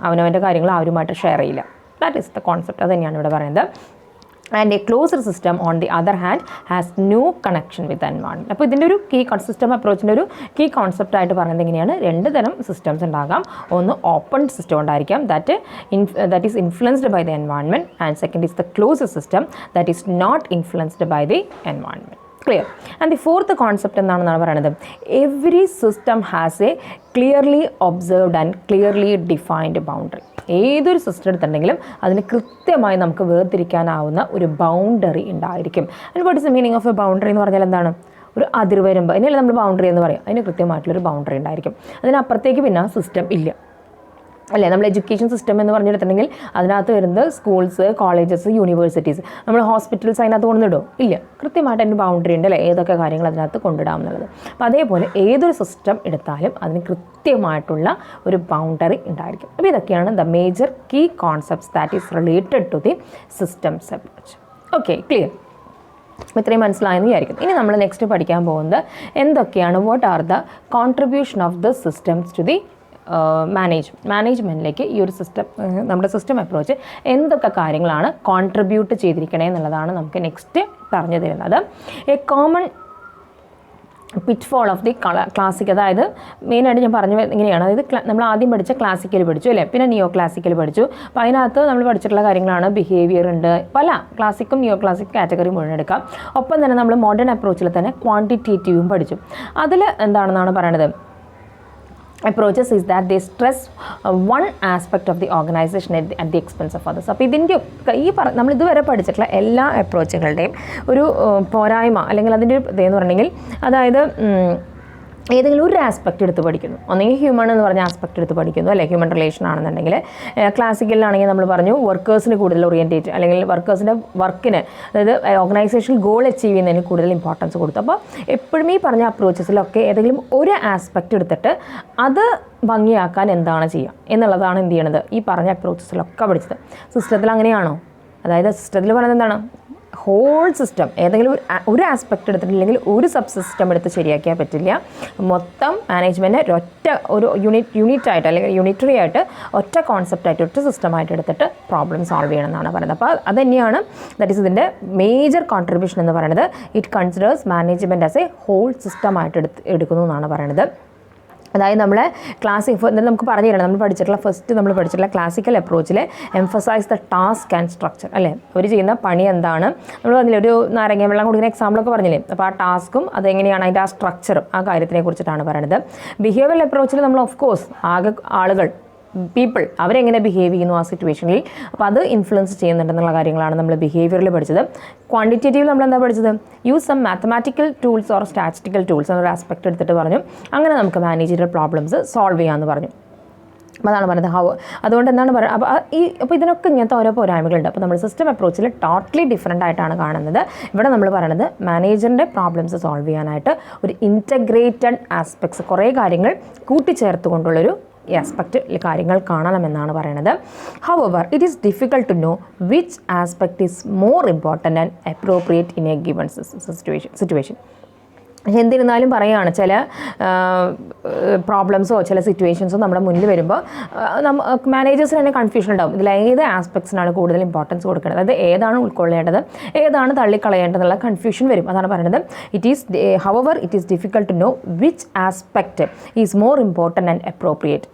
അവനവൻ്റെ കാര്യങ്ങൾ ആരുമായിട്ട് ഷെയർ ചെയ്യില്ല. That is the concept. അത് തന്നെയാണ് ഇവിടെ പറയുന്നത്. And a closed system on the other hand has no connection with environment. അപ്പോൾ ഇതിൻ്റെ ഒരു സിസ്റ്റം അപ്രോച്ചിൻ്റെ ഒരു കീ കോൺസെപ്റ്റ് ആയിട്ട് പറയുന്നത് എങ്ങനെയാണ്, രണ്ട് തരം സിസ്റ്റംസ് ഉണ്ടാകാം. ഒന്ന് ഓപ്പൺ സിസ്റ്റം ഉണ്ടായിരിക്കാം, that is influenced by the environment, and second is the closed system that is not influenced by the environment. Clear. And the fourth concept എന്താണെന്നാണ് പറയുന്നത്, every system has a clearly observed and clearly defined boundary. ഏതൊരു system എടുത്തിട്ടുണ്ടെങ്കിലും അതിന് കൃത്യമായി നമുക്ക് വേർതിരിക്കാനാവുന്ന ഒരു boundary ഉണ്ടായിരിക്കും. And what is the meaning of a boundary എന്ന് പറഞ്ഞാൽ എന്താണ്, ഒരു അതിർവരമ്പ്. അതിനല്ലേ നമ്മൾ ബൗണ്ടറി എന്ന് പറയും. അതിന് കൃത്യമായിട്ടുള്ളൊരു ബൗണ്ടറി ഉണ്ടായിരിക്കും. അതിനപ്പുറത്തേക്ക് പിന്നെ സിസ്റ്റം ഇല്ല, അല്ലേ? നമ്മൾ എഡ്യൂക്കേഷൻ സിസ്റ്റം എന്ന് പറഞ്ഞിട്ടുണ്ടെങ്കിൽ അതിനകത്ത് വരുന്നത് സ്കൂൾസ്, കോളേജസ്, യൂണിവേഴ്സിറ്റീസ്. നമ്മൾ ഹോസ്പിറ്റൽസ് അതിനകത്ത് കൊണ്ടുവന്നിടുമോ? ഇല്ല. കൃത്യമായിട്ട് അതിന് ബൗണ്ടറി ഉണ്ട്, അല്ലേ? ഏതൊക്കെ കാര്യങ്ങൾ അതിനകത്ത് കൊണ്ടിടാം എന്നുള്ളത്. അപ്പോൾ അതേപോലെ ഏതൊരു സിസ്റ്റം എടുത്താലും അതിന് കൃത്യമായിട്ടുള്ള ഒരു ബൗണ്ടറി ഉണ്ടായിരിക്കും. അപ്പോൾ ഇതൊക്കെയാണ് the major key concepts that is related to the systems approach. Okay, clear? ഇത്രയും മനസ്സിലായെന്ന് വിചാരിക്കും. ഇനി നമ്മൾ നെക്സ്റ്റ് പഠിക്കാൻ പോകുന്നത് എന്തൊക്കെയാണ്, what are the contribution of the systems to the മാനേജ്മെൻറ്റിലേക്ക് ഈ ഒരു സിസ്റ്റം, നമ്മുടെ സിസ്റ്റം അപ്രോച്ച് എന്തൊക്കെ കാര്യങ്ങളാണ് കോൺട്രിബ്യൂട്ട് ചെയ്തിരിക്കണേ എന്നുള്ളതാണ് നമുക്ക് നെക്സ്റ്റ് പറഞ്ഞു തരുന്നത്. A common pitfall of the classic, അതായത് മെയിനായിട്ട് ഞാൻ പറഞ്ഞു ഇങ്ങനെയാണ്. അതായത് നമ്മൾ ആദ്യം പഠിച്ച ക്ലാസിക്കൽ പഠിച്ചു, അല്ലേ? പിന്നെ നിയോ ക്ലാസിക്കൽ പഠിച്ചു. അപ്പോൾ അതിനകത്ത് നമ്മൾ പഠിച്ചിട്ടുള്ള കാര്യങ്ങളാണ് ബിഹേവിയർ ഉണ്ട്, പല ക്ലാസിക്കും നിയോ ക്ലാസിക് കാറ്റഗറി മുഴുവൻ എടുക്കാം. ഒപ്പം തന്നെ നമ്മൾ മോഡേൺ അപ്രോച്ചിൽ തന്നെ ക്വാണ്ടിറ്റേറ്റീവും പഠിച്ചു. അതിൽ എന്താണെന്നാണ് പറയണത്, approaches is that they stress one aspect of the organization at the expense of others. അപ്പോൾ ഇതിൻ്റെ നമ്മൾ ഇതുവരെ പഠിച്ചിട്ടുള്ള എല്ലാ അപ്രോച്ചുകളുടെയും ഒരു പോരായ്മ അല്ലെങ്കിൽ അതിൻ്റെ ഒരു ഇതെന്ന് പറഞ്ഞെങ്കിൽ, അതായത് ഏതെങ്കിലും ഒരു ആസ്പെക്റ്റ് എടുത്ത് പഠിക്കുന്നു. ഒന്നെങ്കിൽ ഹ്യൂമൺ എന്ന് പറഞ്ഞ ആസ്പെക്റ്റ് എടുത്ത് പഠിക്കുന്നു, അല്ലെ? ഹ്യൂമൻ റിലേഷൻ ആണെന്നുണ്ടെങ്കിൽ. ക്ലാസിക്കലിലാണെങ്കിൽ നമ്മൾ പറഞ്ഞു വർക്കേഴ്സിന് കൂടുതൽ ഓറിയൻറ്റേറ്റ്, അല്ലെങ്കിൽ വർക്കേഴ്സിൻ്റെ വർക്കിന്, അതായത് ഓർഗനൈസേഷൻ ഗോൾ അച്ചീവ് ചെയ്യുന്നതിന് കൂടുതൽ ഇമ്പോർട്ടൻസ് കൊടുത്തു. അപ്പോൾ എപ്പോഴും ഈ പറഞ്ഞ അപ്രോച്ചസിലൊക്കെ ഏതെങ്കിലും ഒരു ആസ്പെക്റ്റ് എടുത്തിട്ട് അത് ഭംഗിയാക്കാൻ എന്താണ് ചെയ്യുക എന്നുള്ളതാണ് എന്ത് ചെയ്യണത്, ഈ പറഞ്ഞ അപ്രോച്ചസിലൊക്കെ പഠിച്ചത്. സിസ്റ്റത്തിൽ അങ്ങനെയാണോ? അതായത് സിസ്റ്റത്തിൽ പറയുന്നത് എന്താണ്, ഹോൾ സിസ്റ്റം ഏതെങ്കിലും ഒരു ആസ്പെക്റ്റ് എടുത്തിട്ടില്ലെങ്കിൽ ഒരു സബ് സിസ്റ്റം എടുത്ത് ശരിയാക്കിയാൽ പറ്റില്ല. മൊത്തം മാനേജ്മെൻറ്റ് ഒരു യൂണിറ്റായിട്ട് അല്ലെങ്കിൽ യൂണിറ്ററി ആയിട്ട് ഒറ്റ കോൺസെപ്റ്റായിട്ട് ഒറ്റ സിസ്റ്റമായിട്ട് എടുത്തിട്ട് പ്രോബ്ലം സോൾവ് ചെയ്യണം എന്നാണ് പറയുന്നത്. അപ്പോൾ അത് തന്നെയാണ് ദാറ്റ് ഈസ് ഇതിൻ്റെ മേജർ കോൺട്രിബ്യൂഷൻ എന്ന് പറയുന്നത്. It considers management as a whole സിസ്റ്റമായിട്ട് എടുക്കുന്നു എന്നാണ് പറയുന്നത്. അതായത് നമ്മളെ നമുക്ക് പറഞ്ഞു തരണം, നമ്മൾ പഠിച്ചിട്ടുള്ള ക്ലാസിക്കൽ അപ്രോച്ചിൽ emphasize the task and structure, അല്ലേ? അവർ ചെയ്യുന്ന പണി എന്താണ്, നമ്മൾ പറഞ്ഞില്ലേ, ഒരു നാരങ്ങ വെള്ളം കുടിക്കുന്ന എക്സാമ്പിളൊക്കെ പറഞ്ഞില്ലേ? അപ്പോൾ ആ ടാസ്കും അതെങ്ങനെയാണ് അതിൻ്റെ ആ സ്ട്രക്ചറും ആ കാര്യത്തിനെ കുറിച്ചിട്ടാണ് പറയുന്നത്. ബിഹേവിയറൽ അപ്രോച്ചിൽ നമ്മൾ ഓഫ് കോഴ്സ് ആളുകൾ, പീപ്പിൾ അവരെങ്ങനെ ബിഹേവ് ചെയ്യുന്നു ആ സിറ്റുവേഷനിൽ, അപ്പോൾ അത് ഇൻഫ്ലുവൻസ് ചെയ്യുന്നുണ്ടെന്നുള്ള കാര്യങ്ങളാണ് നമ്മൾ ബിഹേവിയറിൽ പഠിച്ചത്. ക്വാണ്ടിറ്റേറ്റീവ് നമ്മൾ എന്താ പഠിച്ചത്, use some mathematical tools or statistical tools എന്നൊരു ആസ്പെക്ട് എടുത്തിട്ട് പറഞ്ഞു. അങ്ങനെ നമുക്ക് മാനേജറിയൽ പ്രോബ്ലംസ് സോൾവ് ചെയ്യാമെന്ന് പറഞ്ഞു. അപ്പോൾ അതാണ് പറയുന്നത് അതുകൊണ്ട് എന്താണ് പറയുക, അപ്പോൾ ഇതിനൊക്കെ ഇങ്ങനത്തെ ഓരോ പോരായ്മകളുണ്ട്. അപ്പോൾ നമ്മൾ സിസ്റ്റം അപ്രോച്ചിൽ ടോട്ടലി ഡിഫറെൻ്റ് ആയിട്ടാണ് കാണുന്നത്. ഇവിടെ നമ്മൾ പറയുന്നത് മാനേജറിൻ്റെ പ്രോബ്ലംസ് സോൾവ് ചെയ്യാനായിട്ട് ഒരു ഇൻറ്റഗ്രേറ്റഡ് ആസ്പെക്ട്സ്, കുറേ കാര്യങ്ങൾ കൂട്ടിച്ചേർത്തുകൊണ്ടുള്ളൊരു ഈ ആസ്പെക്റ്റ് കാര്യങ്ങൾ കാണണമെന്നാണ് പറയുന്നത്. However it is difficult to know which aspect is more important and appropriate in a given situation. എന്നിരുന്നാലും പറയുകയാണ്, ചില പ്രോബ്ലംസോ ചില സിറ്റുവേഷൻസോ നമ്മുടെ മുന്നിൽ വരുമ്പോൾ മാനേജേഴ്സിന് തന്നെ കൺഫ്യൂഷൻ ഉണ്ടാവും, ഇതിൽ ഏത് ആസ്പെക്ട്സിനാണ് കൂടുതൽ ഇമ്പോർട്ടൻസ് കൊടുക്കേണ്ടത്, അതായത് ഏതാണ് ഉൾക്കൊള്ളേണ്ടത്, ഏതാണ് തള്ളിക്കളയേണ്ടതെന്നുള്ള കൺഫ്യൂഷൻ വരും. അതാണ് പറയുന്നത് it is difficult to know which aspect is more important and appropriate.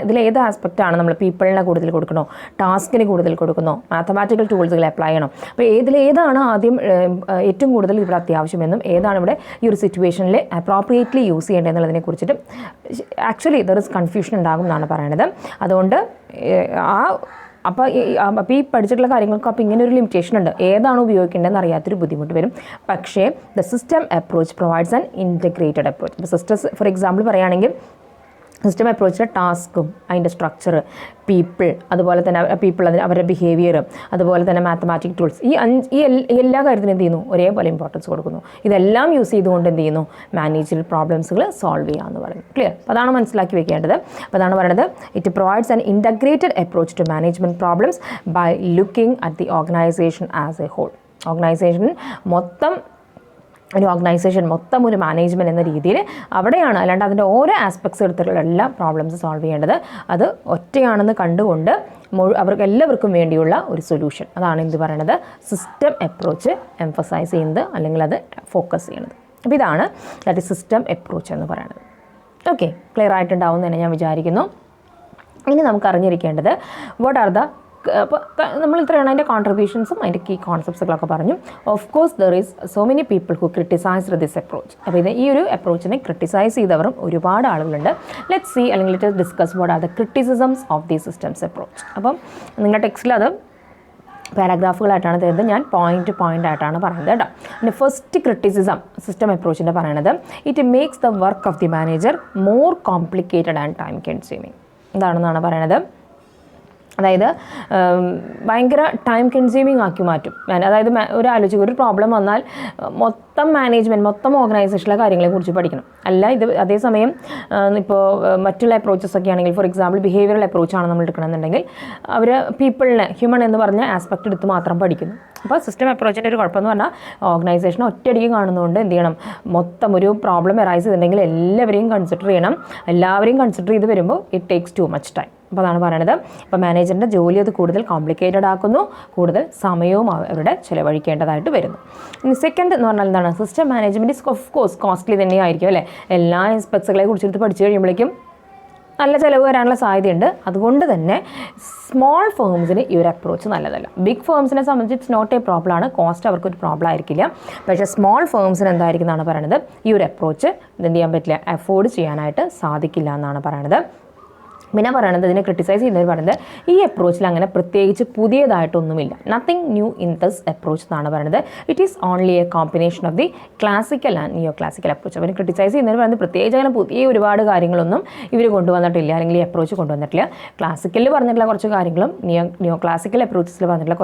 ഇതിൽ ഏത് ആസ്പെക്റ്റാണ് നമ്മൾ പീപ്പിളിനെ കൂടുതൽ കൊടുക്കണോ, ടാസ്കിന് കൂടുതൽ കൊടുക്കണോ, മാത്തമാറ്റിക്കൽ ടൂൾസുകൾ അപ്ലൈ ചെയ്യണം, അപ്പോൾ ഏതാണ് ആദ്യം ഏറ്റവും കൂടുതൽ ഇവിടെ അത്യാവശ്യമെന്നും ഏതാണ് ഇവിടെ ഈ ഒരു സിറ്റുവേഷനിൽ അപ്രോപ്രിയേറ്റ്ലി യൂസ് ചെയ്യേണ്ടത് എന്നുള്ളതിനെ കുറിച്ചിട്ട് ആക്ച്വലി ദർ ഇസ് കൺഫ്യൂഷൻ ഉണ്ടാകും എന്നാണ് പറയുന്നത്. അതുകൊണ്ട് അപ്പോൾ ഈ പഠിച്ചിട്ടുള്ള കാര്യങ്ങൾക്ക് അപ്പോൾ ഇങ്ങനെ ഒരു ലിമിറ്റേഷൻ ഉണ്ട്, ഏതാണ് ഉപയോഗിക്കേണ്ടതെന്ന് അറിയാത്തൊരു ബുദ്ധിമുട്ട് വരും. പക്ഷേ the system approach provides an integrated approach. ഇപ്പോൾ സിസ്റ്റംസ് ഫോർ എക്സാമ്പിൾ പറയുകയാണെങ്കിൽ സിസ്റ്റം അപ്രോച്ചിലെ ടാസ്കും അതിൻ്റെ സ്ട്രക്ചർ, പീപ്പിൾ, അതുപോലെ തന്നെ അവരുടെ ബിഹേവിയർ, അതുപോലെ തന്നെ മാത്തമാറ്റിക് ടൂൾസ്, ഈ എല്ലാ കാര്യത്തിനും എന്ത് ചെയ്യുന്നു, ഒരേപോലെ ഇമ്പോർട്ടൻസ് കൊടുക്കുന്നു. ഇതെല്ലാം യൂസ് ചെയ്തുകൊണ്ട് എന്ത് ചെയ്യുന്നു, മാനേജറൽ പ്രോബ്ലംസുകൾ സോൾവ് ചെയ്യാമെന്ന് പറയുന്നു. ക്ലിയർ? അപ്പോൾ അതാണ് മനസ്സിലാക്കി വെക്കേണ്ടത്. അപ്പോൾ അതാണ് പറയുന്നത് it provides an integrated approach to management problems by looking at the organisation as a whole. Organisation മൊത്തം ഒരു ഓർഗനൈസേഷൻ മൊത്തം ഒരു മാനേജ്മെൻറ്റ് എന്ന രീതിയിൽ അവിടെയാണ്, അല്ലാണ്ട് അതിൻ്റെ ഓരോ ആസ്പെക്ട്സ് എടുത്തിട്ടുള്ള എല്ലാ പ്രോബ്ലംസ് സോൾവ് ചെയ്യേണ്ടത്. അത് ഒറ്റയാണെന്ന് കണ്ടുകൊണ്ട് അവർക്ക് എല്ലാവർക്കും വേണ്ടിയുള്ള ഒരു സൊല്യൂഷൻ, അതാണ് എന്ത് പറയണത്, സിസ്റ്റം അപ്രോച്ച് എംഫസൈസ് ചെയ്യുന്നത് അല്ലെങ്കിൽ അത് ഫോക്കസ് ചെയ്യുന്നത്. അപ്പോൾ ഇതാണ് ദാറ്റ് ഇസ് സിസ്റ്റം അപ്രോച്ച് എന്ന് പറയുന്നത്. ഓക്കെ, ക്ലിയർ ആയിട്ടുണ്ടാവും എന്ന് തന്നെ ഞാൻ വിചാരിക്കുന്നു. ഇനി നമുക്ക് അറിഞ്ഞിരിക്കേണ്ടത് വാട്ട് ആർ ദ, അപ്പോൾ നമ്മൾ ഇത്രയാണ് അതിൻ്റെ കോൺട്രിബ്യൂഷൻസും അതിൻ്റെ കീ കോൺസെപ്റ്റ്സുകളൊക്കെ പറഞ്ഞു. Of course there is so many people who criticised this approach. അപ്പോൾ ഇത് ഈ ഒരു അപ്രോച്ചിനെ ക്രിട്ടിസൈസ് ചെയ്തവരും ഒരുപാട് ആളുകളുണ്ട്. ലെറ്റ് സി അല്ലെങ്കിൽ let discuss what are the criticisms of the systems approach. അപ്പം നിങ്ങളുടെ ടെക്സ്റ്റിൽ അത് പാരാഗ്രാഫുകളായിട്ടാണ് തരുന്നത്, ഞാൻ പോയിൻ്റ് ആയിട്ടാണ് പറയുന്നത് കേട്ടോ. പിന്നെ ഫസ്റ്റ് ക്രിറ്റിസിസം സിസ്റ്റം അപ്രോച്ചിൻ്റെ പറയണത്, it makes the work of the manager more complicated and time consuming. എന്താണെന്നാണ് പറയണത്, അതായത് ഭയങ്കര ടൈം കൺസ്യൂമിങ് ആക്കി മാറ്റും. അതായത് ആലോചിക്കുക, ഒരു പ്രോബ്ലം വന്നാൽ മൊത്തം മാനേജ്മെൻറ്റ്, മൊത്തം ഓർഗനൈസേഷനിലെ കാര്യങ്ങളെക്കുറിച്ച് പഠിക്കണം. അല്ല ഇത് അതേസമയം ഇപ്പോൾ മറ്റുള്ള അപ്രോച്ചസ് ഒക്കെ ആണെങ്കിൽ, ഫോർ എക്സാമ്പിൾ ബിഹേവിയറൽ അപ്രോച്ചാണ് നമ്മൾ എടുക്കണമെന്നുണ്ടെങ്കിൽ അവർ പീപ്പിളിനെ, ഹ്യൂമൻ എന്ന് പറഞ്ഞ ആസ്പെക്റ്റ് എടുത്ത് മാത്രം പഠിക്കുന്നു. അപ്പോൾ സിസ്റ്റം അപ്രോച്ചിൻ്റെ ഒരു കുഴപ്പമെന്ന് പറഞ്ഞാൽ ഓർഗനൈസേഷൻ ഒറ്റയടിക്ക് കാണുന്നതുകൊണ്ട് എന്ത് ചെയ്യണം, മൊത്തം ഒരു പ്രോബ്ലം അറൈസ് ചെയ്തിട്ടുണ്ടെങ്കിൽ എല്ലാവരെയും കൺസിഡർ ചെയ്യണം. എല്ലാവരെയും കൺസിഡർ ചെയ്ത് വരുമ്പോൾ it takes too much time. അപ്പോൾ അതാണ് പറയണത്. അപ്പോൾ മാനേജറിൻ്റെ ജോലി അത് കൂടുതൽ കോംപ്ലിക്കേറ്റഡ് ആക്കുന്നു, കൂടുതൽ സമയവും അവരുടെ ചിലവഴിക്കേണ്ടതായിട്ട് വരുന്നു. ഇനി സെക്കൻഡ് എന്ന് പറഞ്ഞാൽ എന്താണ്, system management is of course costly തന്നെയായിരിക്കും അല്ലേ. എല്ലാ ആസ്പെക്ട്സുകളെ കുറിച്ചെടുത്ത് പഠിച്ചു കഴിയുമ്പോഴേക്കും നല്ല ചിലവ് വരാനുള്ള സാധ്യതയുണ്ട്. അതുകൊണ്ട് തന്നെ സ്മോൾ ഫേംസിന് ഈ ഒരു അപ്രോച്ച് നല്ലതല്ല. ബിഗ് ഫേംസിനെ സംബന്ധിച്ച് ഇറ്റ്സ് നോട്ട് എ പ്രോബ്ലം ആണ്, കോസ്റ്റ് അവർക്കൊരു പ്രോബ്ലം ആയിരിക്കില്ല. പക്ഷേ സ്മോൾ ഫേംസിന് എന്തായിരിക്കും എന്നാണ് പറയുന്നത്, ഈ ഒരു അപ്രോച്ച് എന്ത് ചെയ്യാൻ പറ്റില്ല, അഫോർഡ് ചെയ്യാനായിട്ട് സാധിക്കില്ല എന്നാണ് പറയുന്നത്. പിന്നെ പറയണത്, ഇതിനെ ക്രിട്ടിസൈസ് ചെയ്യുന്നവർ പറയുന്നത് ഈ അപ്രോച്ചിൽ അങ്ങനെ പ്രത്യേകിച്ച് പുതിയതായിട്ടൊന്നുമില്ല, nothing new in this approach എന്നാണ് പറയുന്നത്. It is only a combination of the classical and neo classical approach. അവർ ക്രിട്ടിസൈസ് ചെയ്യുന്നവർ പറയുന്നത് പ്രത്യേകിച്ച് അങ്ങനെ പുതിയ ഒരുപാട് കാര്യങ്ങളൊന്നും ഇവർ കൊണ്ടുവന്നിട്ടില്ല, അല്ലെങ്കിൽ ഈ അപ്രോച്ച് കൊണ്ടുവന്നിട്ടില്ല. ക്ലാസിക്കലിൽ പറഞ്ഞിട്ടുള്ള കുറച്ച് കാര്യങ്ങളും നിയോ ക്ലാസിക്കൽ അപ്രോച്ചസിൽ പറഞ്ഞിട്ടുള്ള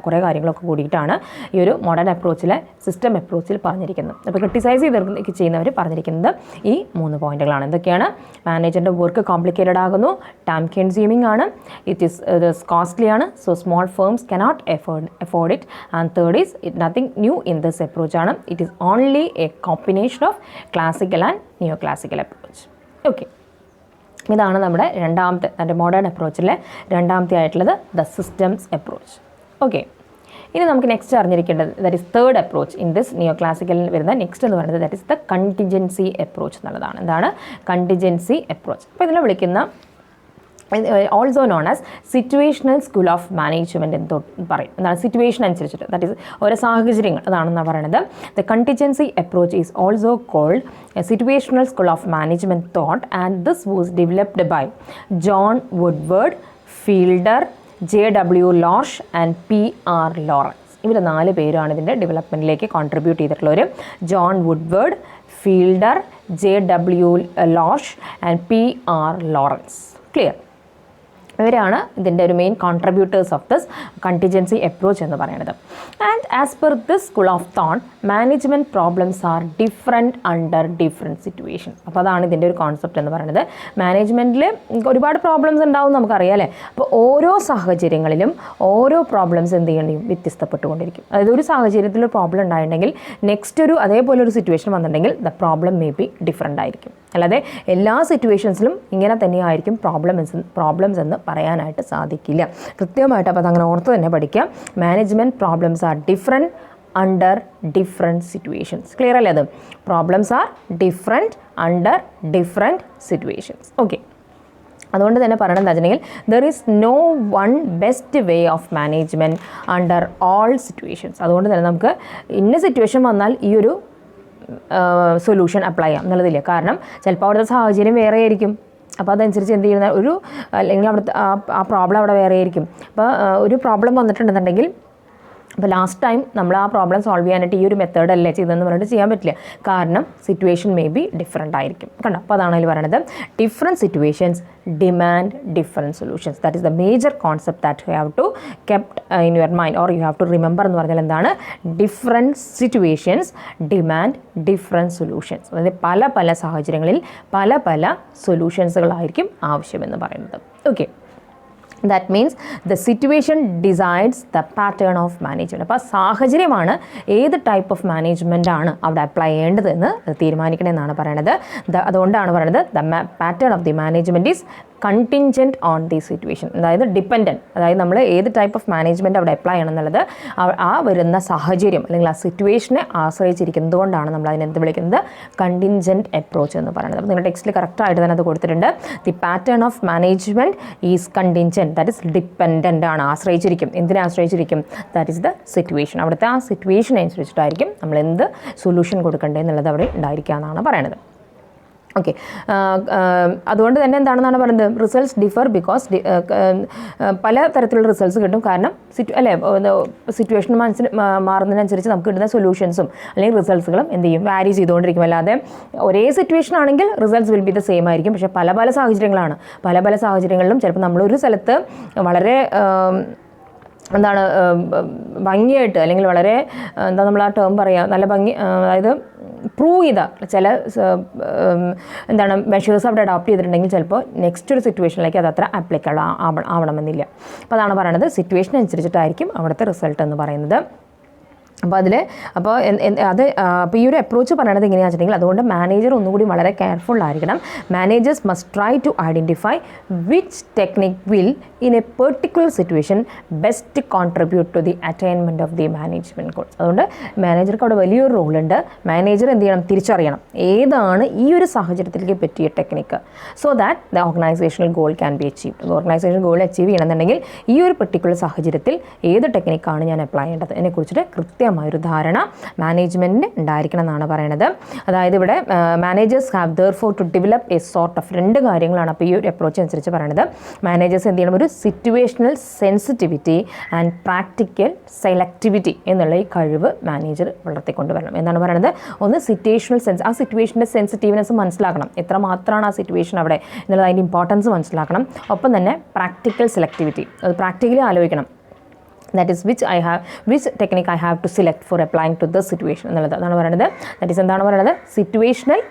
കുറേ കാര്യങ്ങളൊക്കെ കൂടിയിട്ടാണ് ഈ ഒരു മോഡേൺ അപ്രോച്ചിലെ സിസ്റ്റം അപ്രോച്ചിൽ പറഞ്ഞിരിക്കുന്നത്. അപ്പോൾ ക്രിട്ടിസൈസ് ചെയ്യുന്നവർ പറഞ്ഞിരിക്കുന്നത് ഈ 3 പോയിന്റുകളാണ്. എന്തൊക്കെയാണ്, മാനേജറിൻ്റെ വർക്ക് കോംപ്ലിക്കേറ്റഡ് ആകുന്നു, ടൈം കൺസ്യൂമിംഗ് ആണ്, ഇറ്റ് ഈസ് കോസ്റ്റ്ലി ആണ്, so small firms cannot afford it, and third is it nothing new in this approach ആണ്, it is only a combination of classical and neo classical approach. Okay, ഇതാണ് നമ്മുടെ രണ്ടാമത്തെ modern അപ്രോച്ചിലെ രണ്ടാമത്തെ ആയിട്ടുള്ളത്, the systems approach. Okay, ഇനി നമുക്ക് next അറിഞ്ഞിരിക്കേണ്ടത്, that is third approach in this neo ക്ലാസിക്കലിൽ വരുന്ന നെക്സ്റ്റ് എന്ന് പറയുന്നത് that is the contingency approach എന്നുള്ളതാണ്. എന്താണ് കണ്ടിജൻസി അപ്രോച്ച്? അപ്പോൾ ഇതിനെ വിളിക്കുന്ന also known as situational school of management എന്ന് പറയും. എന്താണ് സിറ്റുവേഷൻ അനുസരിച്ചിട്ട്, ദാറ്റ് ഈസ് ഓരോ സാഹചര്യങ്ങൾ അതാണെന്നാണ് പറയുന്നത്. The contingency approach is also called situational school of management thought, and this was developed by John Woodward, Fielder, J.W. Lorsch and P.R. Lawrence. ഇവർ 4 പേരാണ് ഇതിൻ്റെ ഡെവലപ്മെൻറ്റിലേക്ക് കോൺട്രിബ്യൂട്ട് ചെയ്തിട്ടുള്ളവർ. John Woodward, Fielder, J.W. Lorsch and P.R. Lawrence. Clear? ഇവരാണ് ഇതിൻ്റെ ഒരു main contributors of this contingency approach എന്ന് പറയുന്നത്. And as per this school of thought, management problems are different under different situation. അപ്പോൾ അതാണ് ഇതിൻ്റെ ഒരു കോൺസെപ്റ്റ് എന്ന് പറയുന്നത്. മാനേജ്മെൻറ്റിൽ ഒരുപാട് പ്രോബ്ലംസ് ഉണ്ടാവും നമുക്കറിയാം അല്ലേ. അപ്പോൾ ഓരോ സാഹചര്യങ്ങളിലും ഓരോ പ്രോബ്ലംസ് എന്ത് ചെയ്യണം, വ്യത്യസ്തപ്പെട്ടുകൊണ്ടിരിക്കും. അതായത് ഒരു സാഹചര്യത്തിൽ ഒരു പ്രോബ്ലം ഉണ്ടായിട്ടുണ്ടെങ്കിൽ നെക്സ്റ്റ് അതേപോലെ ഒരു സിറ്റുവേഷൻ വന്നിട്ടുണ്ടെങ്കിൽ the problem may be different ആയിരിക്കും. അല്ലാതെ എല്ലാ സിറ്റുവേഷൻസിലും ഇങ്ങനെ തന്നെയായിരിക്കും പ്രോബ്ലംസ് എന്ന് പറയാനായിട്ട് സാധിക്കില്ല. കൃത്യമായിട്ട് അപ്പോൾ അതങ്ങനെ ഓർത്ത് തന്നെ പഠിക്കാം. Management problems are different under different situations. Clear അല്ലേ? അത് problems are different under different situations. Okay, അതുകൊണ്ട് തന്നെ പറയണം എന്താ വെച്ചിട്ടുണ്ടെങ്കിൽ there is no one best way of management under all situations. അതുകൊണ്ട് തന്നെ നമുക്ക് ഇന്ന സിറ്റുവേഷൻ വന്നാൽ ഈ ഒരു സൊല്യൂഷൻ അപ്ലൈ ചെയ്യാം എന്നുള്ളതില്ല. കാരണം ചിലപ്പോൾ അവിടുത്തെ സാഹചര്യം വേറെ ആയിരിക്കും. അപ്പോൾ അതനുസരിച്ച് എന്ത് ചെയ്യുന്ന അല്ലെങ്കിൽ അവിടുത്തെ ആ പ്രോബ്ലം അവിടെ വേറെ ആയിരിക്കും. അപ്പോൾ ഒരു പ്രോബ്ലം വന്നിട്ടുണ്ടെന്നുണ്ടെങ്കിൽ അപ്പോൾ ലാസ്റ്റ് ടൈം നമ്മൾ ആ പ്രോബ്ലം സോൾവ് ചെയ്യാനായിട്ട് ഈ ഒരു മെത്തേഡ് അല്ലേ ചെയ്തതെന്ന് പറഞ്ഞിട്ട് ചെയ്യാൻ പറ്റില്ല. കാരണം സിറ്റുവേഷൻ മേ ബി ഡിഫറെൻ്റ് ആയിരിക്കും. കണ്ടോ? അപ്പോൾ അതാണ് അതിൽ പറയുന്നത് different situations demand different solutions. That is the major concept that you have to kept in your mind or you have to remember എന്ന് പറഞ്ഞാൽ എന്താണ്, different situations demand different solutions. അതായത് പല പല സാഹചര്യങ്ങളിൽ പല പല സൊല്യൂഷൻസുകളായിരിക്കും ആവശ്യമെന്ന് പറയുന്നത്. Okay, that means the situation decides the pattern of management. അപ്പോൾ സാഹചര്യമാണ് ഏത് ടൈപ്പ് ഓഫ് മാനേജ്മെൻ്റ് ആണ് അവിടെ അപ്ലൈ ചെയ്യേണ്ടതെന്ന് തീരുമാനിക്കണമെന്നാണ് പറയണത്. അതുകൊണ്ടാണ് പറയുന്നത് the pattern of the management is contingent on the situation. അതായത് ഡിപ്പെൻഡൻറ്റ്, അതായത് നമ്മൾ ഏത് ടൈപ്പ് ഓഫ് മാനേജ്മെൻറ്റ് അവിടെ അപ്ലൈ ചെയ്യണം എന്നുള്ളത് ആ വരുന്ന സാഹചര്യം അല്ലെങ്കിൽ ആ സിറ്റുവേഷനെ ആശ്രയിച്ചിരിക്കുന്നത് കൊണ്ടാണ് നമ്മൾ അതിനെന്ത് വിളിക്കുന്നത് കണ്ടിൻജൻറ്റ് അപ്രോച്ച് എന്ന് പറയുന്നത്. അപ്പോൾ നിങ്ങളുടെ ടെക്സ്റ്റിൽ കറക്റ്റായിട്ട് തന്നെ അത് കൊടുത്തിട്ടുണ്ട്. The pattern of management is contingent, that is dependent ആണ്, ആശ്രയിച്ചിരിക്കും. എന്തിനെ ആശ്രയിച്ചിരിക്കും? That is the situation. അവിടുത്തെ ആ സിറ്റുവേഷൻ അനുസരിച്ചിട്ടായിരിക്കും നമ്മൾ എന്ത് സൊല്യൂഷൻ കൊടുക്കേണ്ടത് എന്നുള്ളത് അവിടെ ഉണ്ടായിരിക്കുക എന്നാണ് പറയുന്നത്. ഓക്കെ, അതുകൊണ്ട് തന്നെ എന്താണെന്നാണ് പറയുന്നത് റിസൾട്ട്സ് ഡിഫർ ബിക്കോസ് പല തരത്തിലുള്ള റിസൾട്ട്സ് കിട്ടും. കാരണം സിറ്റുവേഷൻ മാറുന്നതിനനുസരിച്ച് നമുക്ക് കിട്ടുന്ന സൊല്യൂഷൻസും അല്ലെങ്കിൽ റിസൾട്ട്സുകളും എന്ത് ചെയ്യും വാരി ചെയ്തുകൊണ്ടിരിക്കും. അല്ലാതെ ഒരേ സിറ്റുവേഷൻ ആണെങ്കിൽ results will be the same ആയിരിക്കും. പക്ഷേ പല പല സാഹചര്യങ്ങളാണ്. പല സാഹചര്യങ്ങളിലും ചിലപ്പോൾ നമ്മളൊരു സ്ഥലത്ത് വളരെ എന്താണ് ഭംഗിയായിട്ട് അല്ലെങ്കിൽ വളരെ എന്താ നമ്മൾ ആ ടേം പറയുക നല്ല ഭംഗി, അതായത് പ്രൂവ് ചെയ്ത ചില എന്താണ് മെഷേഴ്സ് അവിടെ അഡോപ്റ്റ് ചെയ്തിട്ടുണ്ടെങ്കിൽ ചിലപ്പോൾ നെക്സ്റ്റ് ഒരു സിറ്റുവേഷനിലേക്ക് അത് അത്ര ആപ്ലിക്കബിൾ ആവണമെന്നില്ല. അപ്പോൾ അതാണ് പറയുന്നത് സിറ്റുവേഷൻ അനുസരിച്ചിട്ടായിരിക്കും അവിടുത്തെ റിസൾട്ട് എന്ന് പറയുന്നത്. അപ്പോൾ ഈ ഒരു അപ്രോച്ച് പറയണത് എങ്ങനെയാണെന്ന് വെച്ചിട്ടുണ്ടെങ്കിൽ അതുകൊണ്ട് മാനേജർ ഒന്നുകൂടി വളരെ കെയർഫുൾ ആയിരിക്കണം. Managers must try to identify which technique will in a particular situation best contribute to the attainment of the management goals. അതുകൊണ്ട് മാനേജർക്ക് അവിടെ വലിയൊരു റോളുണ്ട്. മാനേജർ എന്ത് ചെയ്യണം? തിരിച്ചറിയണം ഏതാണ് ഈ ഒരു സാഹചര്യത്തിലേക്ക് പറ്റിയ technique, so that the organisational goal can be achieved. Organisation goal achieve ചെയ്യണമെന്നുണ്ടെങ്കിൽ ഈ ഒരു പെർട്ടിക്കുലർ സാഹചര്യത്തിൽ ഏത് ടെക്നിക്കാണ് ഞാൻ അപ്ലൈ ചെയ്യേണ്ടത് അതിനെക്കുറിച്ചിട്ട് കൃത്യമായൊരു ധാരണ മാനേജ്മെൻറ്റിന് ഉണ്ടായിരിക്കണം എന്നാണ് പറയുന്നത്. അതായത് ഇവിടെ managers have therefore to develop a sort of രണ്ട് കാര്യങ്ങളാണ് അപ്പോൾ ഈ ഒരു അപ്രോച്ച് അനുസരിച്ച് പറയുന്നത്. മാനേജേഴ്സ് എന്ത് ചെയ്യണം? ഒരു situational sensitivity and practical selectivity എന്നുള്ള ഈ കഴിവ് മാനേജർ വളർത്തിക്കൊണ്ടുവരണം എന്നാണ് പറയുന്നത്. ഒന്ന് സിറ്റുവേഷണൽ ആ സിറ്റുവേഷൻ്റെ സെൻസിറ്റീവ്നെസ് മനസ്സിലാക്കണം, എത്രമാത്രമാണ് ആ സിറ്റുവേഷൻ അവിടെ എന്നുള്ളത് അതിൻ്റെ ഇമ്പോർട്ടൻസ് മനസ്സിലാക്കണം. ഒപ്പം തന്നെ പ്രാക്ടിക്കൽ സെലക്ടിവിറ്റി, അത് പ്രാക്ടിക്കലി ആലോചിക്കണം. That is which technique I have to select for applying to the situation എന്നുള്ളത് അതാണ് പറയുന്നത്. ദാറ്റ് ഈസ് എന്താണ് പറയുന്നത് situational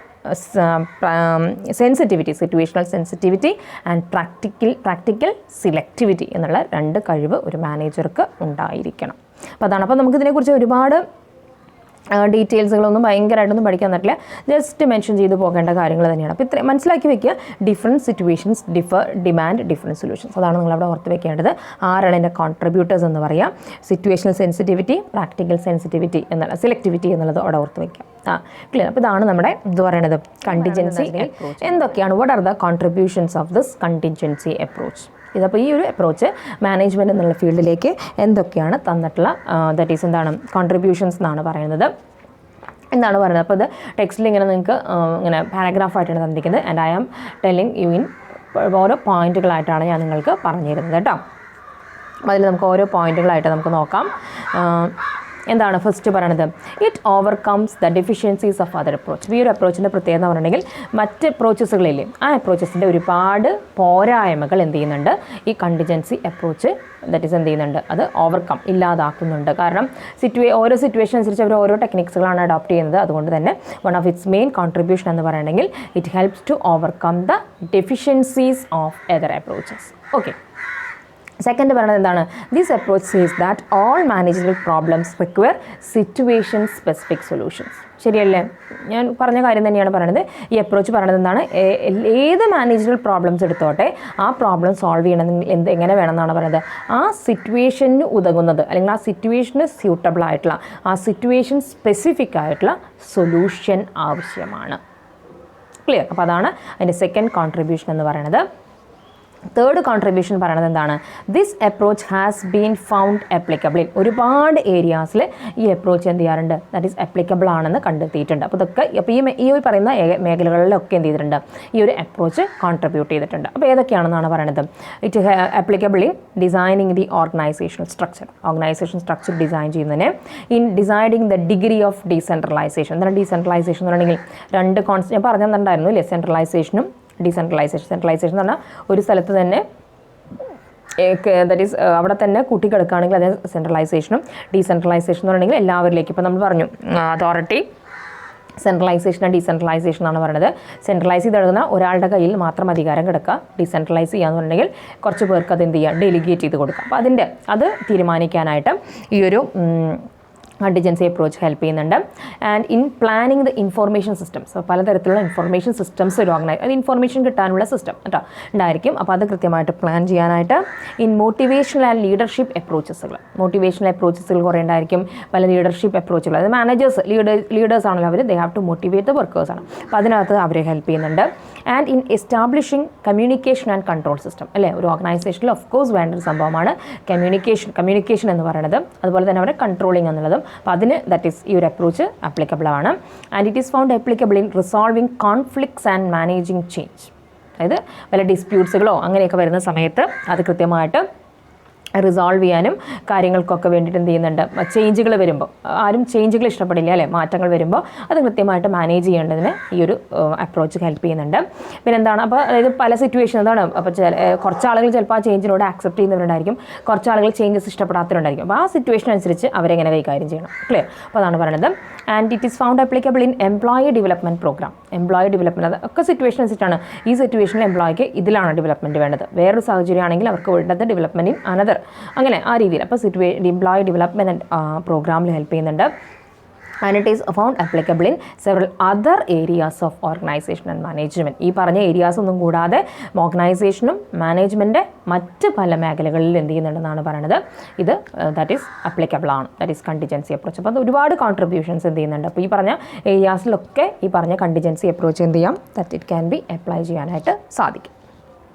situational sensitivity and practical selectivity എന്നുള്ള രണ്ട് കഴിവ് ഒരു മാനേജർക്ക് ഉണ്ടായിരിക്കണം. അപ്പോൾ അതാണ്. അപ്പോൾ നമുക്കിതിനെക്കുറിച്ച് ഒരുപാട് ഡീറ്റെയിൽസുകളൊന്നും ഭയങ്കരമായിട്ടൊന്നും പഠിക്കാൻ പറ്റില്ല, ജസ്റ്റ് മെൻഷൻ ചെയ്ത് പോകേണ്ട കാര്യങ്ങൾ തന്നെയാണ്. അപ്പോൾ ഇത്രയും മനസ്സിലാക്കി വെക്കുക. Different situations demand different solutions, അതാണ് നിങ്ങളവിടെ ഓർത്ത് വെക്കേണ്ടത്. ആരാണ് എൻ്റെ കോൺട്രിബ്യൂട്ടേഴ്സ് എന്ന് പറയാം. സിറ്റുവേഷണൽ സെൻസിറ്റിവിറ്റി, പ്രാക്ടിക്കൽ സെൻസിറ്റിവിറ്റി എന്നുള്ള സെലക്ടിവിറ്റി എന്നുള്ളത് അവിടെ ഓർത്ത് വയ്ക്കാം. ക്ലിയർ. അപ്പോൾ ഇതാണ് നമ്മുടെ ഇത് പറയുന്നത് കണ്ടിൻജൻസി. എന്തൊക്കെയാണ് what are the contributions of this contingency approach? ഇതപ്പോൾ ഈ ഒരു അപ്രോച്ച് മാനേജ്മെൻറ്റ് എന്നുള്ള ഫീൽഡിലേക്ക് എന്തൊക്കെയാണ് തന്നിട്ടുള്ള ദാറ്റ് ഈസ് എന്താണ് കോൺട്രിബ്യൂഷൻസ് എന്നാണ് പറയുന്നത് എന്നാണ് പറയുന്നത്. അപ്പോൾ ഇത് ടെക്സ്റ്റിൽ ഇങ്ങനെ നിങ്ങൾക്ക് ഇങ്ങനെ പാരഗ്രാഫായിട്ടാണ് തന്നിരിക്കുന്നത്. And I am telling you in ഓരോ പോയിൻറ്റുകളായിട്ടാണ് ഞാൻ നിങ്ങൾക്ക് പറഞ്ഞു തരുന്നത് കേട്ടോ. അതിൽ നമുക്ക് ഓരോ പോയിൻറ്റുകളായിട്ട് നമുക്ക് നോക്കാം. എന്താണ് ഫസ്റ്റ് പറയണത്? It overcomes the deficiencies of other approach. ഈ ഒരു അപ്രോച്ചിൻ്റെ പ്രത്യേകത എന്ന് പറഞ്ഞിട്ടുണ്ടെങ്കിൽ മറ്റ് അപ്രോച്ചസുകളില്ലേ ആ അപ്രോച്ചസിൻ്റെ ഒരുപാട് പോരായ്മകൾ എന്ത് ചെയ്യുന്നുണ്ട് ഈ കണ്ടിൻജൻസി അപ്രോച്ച് ദാറ്റ് ഈസ് എന്ത് ചെയ്യുന്നുണ്ട് അത് ഓവർകം ഇല്ലാതാക്കുന്നുണ്ട്. കാരണം ഓരോ സിറ്റുവേഷൻ അനുസരിച്ച് അവർ ഓരോ ടെക്നിക്സുകളാണ് അഡോപ്റ്റ് ചെയ്യുന്നത്. അതുകൊണ്ട് തന്നെ one of its main contribution എന്ന് പറയുകയാണെങ്കിൽ it helps to overcome the deficiencies of other approaches. Okay. Second പറയുന്നത് എന്താണ്? This approach sees that all managerial problems require situation specific solutions. ശരിയല്ലേ? ഞാൻ പറഞ്ഞ കാര്യം തന്നെയാണ് പറയുന്നത്. ഈ അപ്രോച്ച് പറയുന്നത് എന്താണ്? ഏത് മാനേജറൽ പ്രോബ്ലംസ് എടുത്തോട്ടെ ആ പ്രോബ്ലം സോൾവ് ചെയ്യണമെങ്കിൽ എങ്ങനെ വേണമെന്നാണ് പറയുന്നത്? ആ സിറ്റുവേഷന് ഉതകുന്നത് അല്ലെങ്കിൽ ആ സിറ്റുവേഷന് സ്യൂട്ടബിൾ ആയിട്ടുള്ള ആ സിറ്റുവേഷൻ സ്പെസിഫിക് ആയിട്ടുള്ള സൊല്യൂഷൻ ആവശ്യമാണ്. ക്ലിയർ? അപ്പോൾ അതാണ് അതിൻ്റെ സെക്കൻഡ് കോൺട്രിബ്യൂഷൻ എന്ന് പറയുന്നത്. തേർഡ് കോൺട്രിബ്യൂഷൻ പറയുന്നത് എന്താണ്? This approach has been found applicable in ഒരുപാട് ഏരിയാസിൽ ഈ അപ്രോച്ച് എന്ത് ചെയ്യാറുണ്ട് ദാറ്റ് ഈസ് അപ്ലിക്കബിൾ ആണെന്ന് കണ്ടെത്തിയിട്ടുണ്ട്. അപ്പോൾ ഇതൊക്കെ അപ്പോൾ ഈ ഒരു പറയുന്ന മേഖലകളിലൊക്കെ എന്ത് ചെയ്തിട്ടുണ്ട് ഈ ഒരു അപ്രോച്ച് കോൺട്രിബ്യൂട്ട് ചെയ്തിട്ടുണ്ട്. അപ്പോൾ ഏതൊക്കെയാണെന്നാണ് പറയുന്നത്? It applicable in designing the organisational structure design ചെയ്യുന്നതിന്, in deciding the degree of decentralisation. എന്താണ് ഡീസെൻട്രലൈസേഷൻ എന്ന് പറഞ്ഞിട്ടുണ്ടെങ്കിൽ രണ്ട് കോൺസെപ്റ്റ് ഞാൻ പറഞ്ഞിട്ടുണ്ടായിരുന്നു ഇല്ലേ? സെൻട്രലൈസേഷനും ഡീസെൻട്രലൈസേഷൻ. സെൻട്രലൈസേഷൻ എന്ന് പറഞ്ഞാൽ ഒരു സ്ഥലത്ത് തന്നെ ദാറ്റ് ഈസ് അവിടെ തന്നെ കൂട്ടിക്കിടക്കുകയാണെങ്കിൽ അത് സെൻട്രലൈസേഷനും, ഡീസെൻട്രലൈസേഷൻ എന്ന് പറഞ്ഞിട്ടുണ്ടെങ്കിൽ എല്ലാവരിലേക്കും. ഇപ്പോൾ നമ്മൾ പറഞ്ഞു അതോറിറ്റി സെൻട്രലൈസേഷൻ ആൻഡ് ഡീസെൻട്രലൈസേഷൻ എന്നാണ് പറയുന്നത്. സെൻട്രലൈസ് ചെയ്ത് എഴുതുന്ന ഒരാളുടെ കയ്യിൽ മാത്രം അധികാരം കിടക്കുക. ഡീസെൻട്രലൈസ് ചെയ്യാന്നുണ്ടെങ്കിൽ കുറച്ച് പേർക്ക് അത് എന്ത് ചെയ്യുക, ഡെലിഗേറ്റ് ചെയ്ത് കൊടുക്കുക. അപ്പോൾ അത് തീരുമാനിക്കാനായിട്ട് ഈ ഒരു കണ്ടിജൻസി അപ്രോച്ച് ഹെൽപ്പ് ചെയ്യുന്നുണ്ട്. And in planning the information systems, പലതരത്തിലുള്ള ഇൻഫോർമേഷൻ സിസ്റ്റംസ് ഒരു അത് ഇൻഫോർമേഷൻ കിട്ടാനുള്ള സിസ്റ്റം കേട്ടോ ഉണ്ടായിരിക്കും. അപ്പോൾ അത് കൃത്യമായിട്ട് പ്ലാൻ ചെയ്യാനായിട്ട് ഇൻ മോട്ടിവേഷണൽ ആൻഡ് ലീഡർഷിപ്പ് അപ്രോച്ചസുകൾ, മോട്ടിവേഷണൽ അപ്രോച്ചസുകൾ കുറേ ഉണ്ടായിരിക്കും. പല ലീഡർഷിപ്പ് അപ്രോച്ചുകൾ, അത് മാനേജേഴ്സ് ലീഡേഴ്സ് ആണല്ലോ അവർ, they have to motivate the വർക്കേഴ്സാണ്. അപ്പോൾ അതിനകത്ത് അവരെ ഹെൽപ്പ് ചെയ്യുന്നുണ്ട്. And in establishing communication and control system, അല്ലേ, ഒരു ഓർഗനൈസേഷനിൽ ഓഫ് കോഴ്സ് വേണ്ട ഒരു സംഭവമാണ് കമ്മ്യൂണിക്കേഷൻ എന്ന് പറയുന്നത്. അതുപോലെ തന്നെ അവരുടെ കൺട്രോളിങ് എന്നുള്ളതും. അപ്പോൾ അതിന് ഈ ഒരു അപ്രോച്ച് ആപ്ലിക്കബിൾ ആണ്. And it is found applicable in resolving conflicts and managing change. അതായത് വല്ല ഡിസ്പ്യൂട്ട്സുകളോ അങ്ങനെയൊക്കെ വരുന്ന സമയത്ത് അത് കൃത്യമായിട്ട് റിസോൾവ് ചെയ്യാനും കാര്യങ്ങൾക്കൊക്കെ വേണ്ടിയിട്ട് എന്ത് ചെയ്യുന്നുണ്ട്, ചേഞ്ചുകൾ വരുമ്പോൾ, ആരും ചേഞ്ചുകൾ ഇഷ്ടപ്പെടില്ല അല്ലേ, മാറ്റങ്ങൾ വരുമ്പോൾ അത് കൃത്യമായിട്ട് മാനേജ് ചെയ്യേണ്ടതിന് ഈ ഒരു അപ്രോച്ച് ഹെൽപ്പ് ചെയ്യുന്നുണ്ട്. പിന്നെ എന്താണ്, അപ്പോൾ അതായത് പല സിറ്റുവേഷൻ എന്താണ്, അപ്പോൾ കുറച്ച് ആളുകൾ ചിലപ്പോൾ ആ ചേഞ്ചിനോട് ആക്സെപ്റ്റ് ചെയ്യുന്നവരുണ്ടായിരിക്കും, കുറച്ച് ആളുകൾ ചേഞ്ചസ് ഇഷ്ടപ്പെടാത്തവരുണ്ടായിരിക്കും. അപ്പോൾ ആ സിറ്റുവേഷൻ അനുസരിച്ച് അവരെങ്ങനെ കൈകാര്യം ചെയ്യണം, ക്ലിയർ. അപ്പോൾ അതാണ് പറയുന്നത്. And it is found applicable in employee development programme. Employee development അതൊക്കെ സിറ്റുവേഷൻ അനുസരിച്ചാണ്. ഈ സിറ്റുവേഷനിൽ എംപ്ലോയിക്ക് ഇതിലാണ് ഡെവലപ്മെൻറ്റ് വേണ്ടത്, വേറൊരു സാഹചര്യമാണെങ്കിൽ അവർക്ക് വേണ്ടത് ഡെവലപ്മെൻറ്റ് ഇൻ അനദർ, അങ്ങനെ ആ രീതിയിൽ. അപ്പോൾ എംപ്ലോയി ഡെവലപ്മെൻറ്റ് പ്രോഗ്രാമിൽ ഹെൽപ്പ് ചെയ്യുന്നുണ്ട്. And it is found applicable in several other areas of organisation and management. ഈ പറഞ്ഞ ഏരിയാസ് ഒന്നും കൂടാതെ ഓർഗനൈസേഷനും മാനേജ്മെൻറ്റ് മറ്റ് പല മേഖലകളിൽ എന്ത് ചെയ്യുന്നുണ്ടെന്നാണ് പറയുന്നത്. ഇത് ദാറ്റ് ഈസ് ആപ്ലിക്കബിൾ ആണ്, ദാറ്റ് ഈസ് കണ്ടിജൻസി അപ്രോച്ച്. അപ്പോൾ അത് ഒരുപാട് കോൺട്രിബ്യൂഷൻസ് എന്ത് ചെയ്യുന്നുണ്ട്. അപ്പോൾ ഈ പറഞ്ഞ ഏരിയാസിലൊക്കെ ഈ പറഞ്ഞ കണ്ടിജൻസി അപ്രോച്ച് എന്ത് ചെയ്യാം, that it can be apply ചെയ്യാനായിട്ട് സാധിക്കും.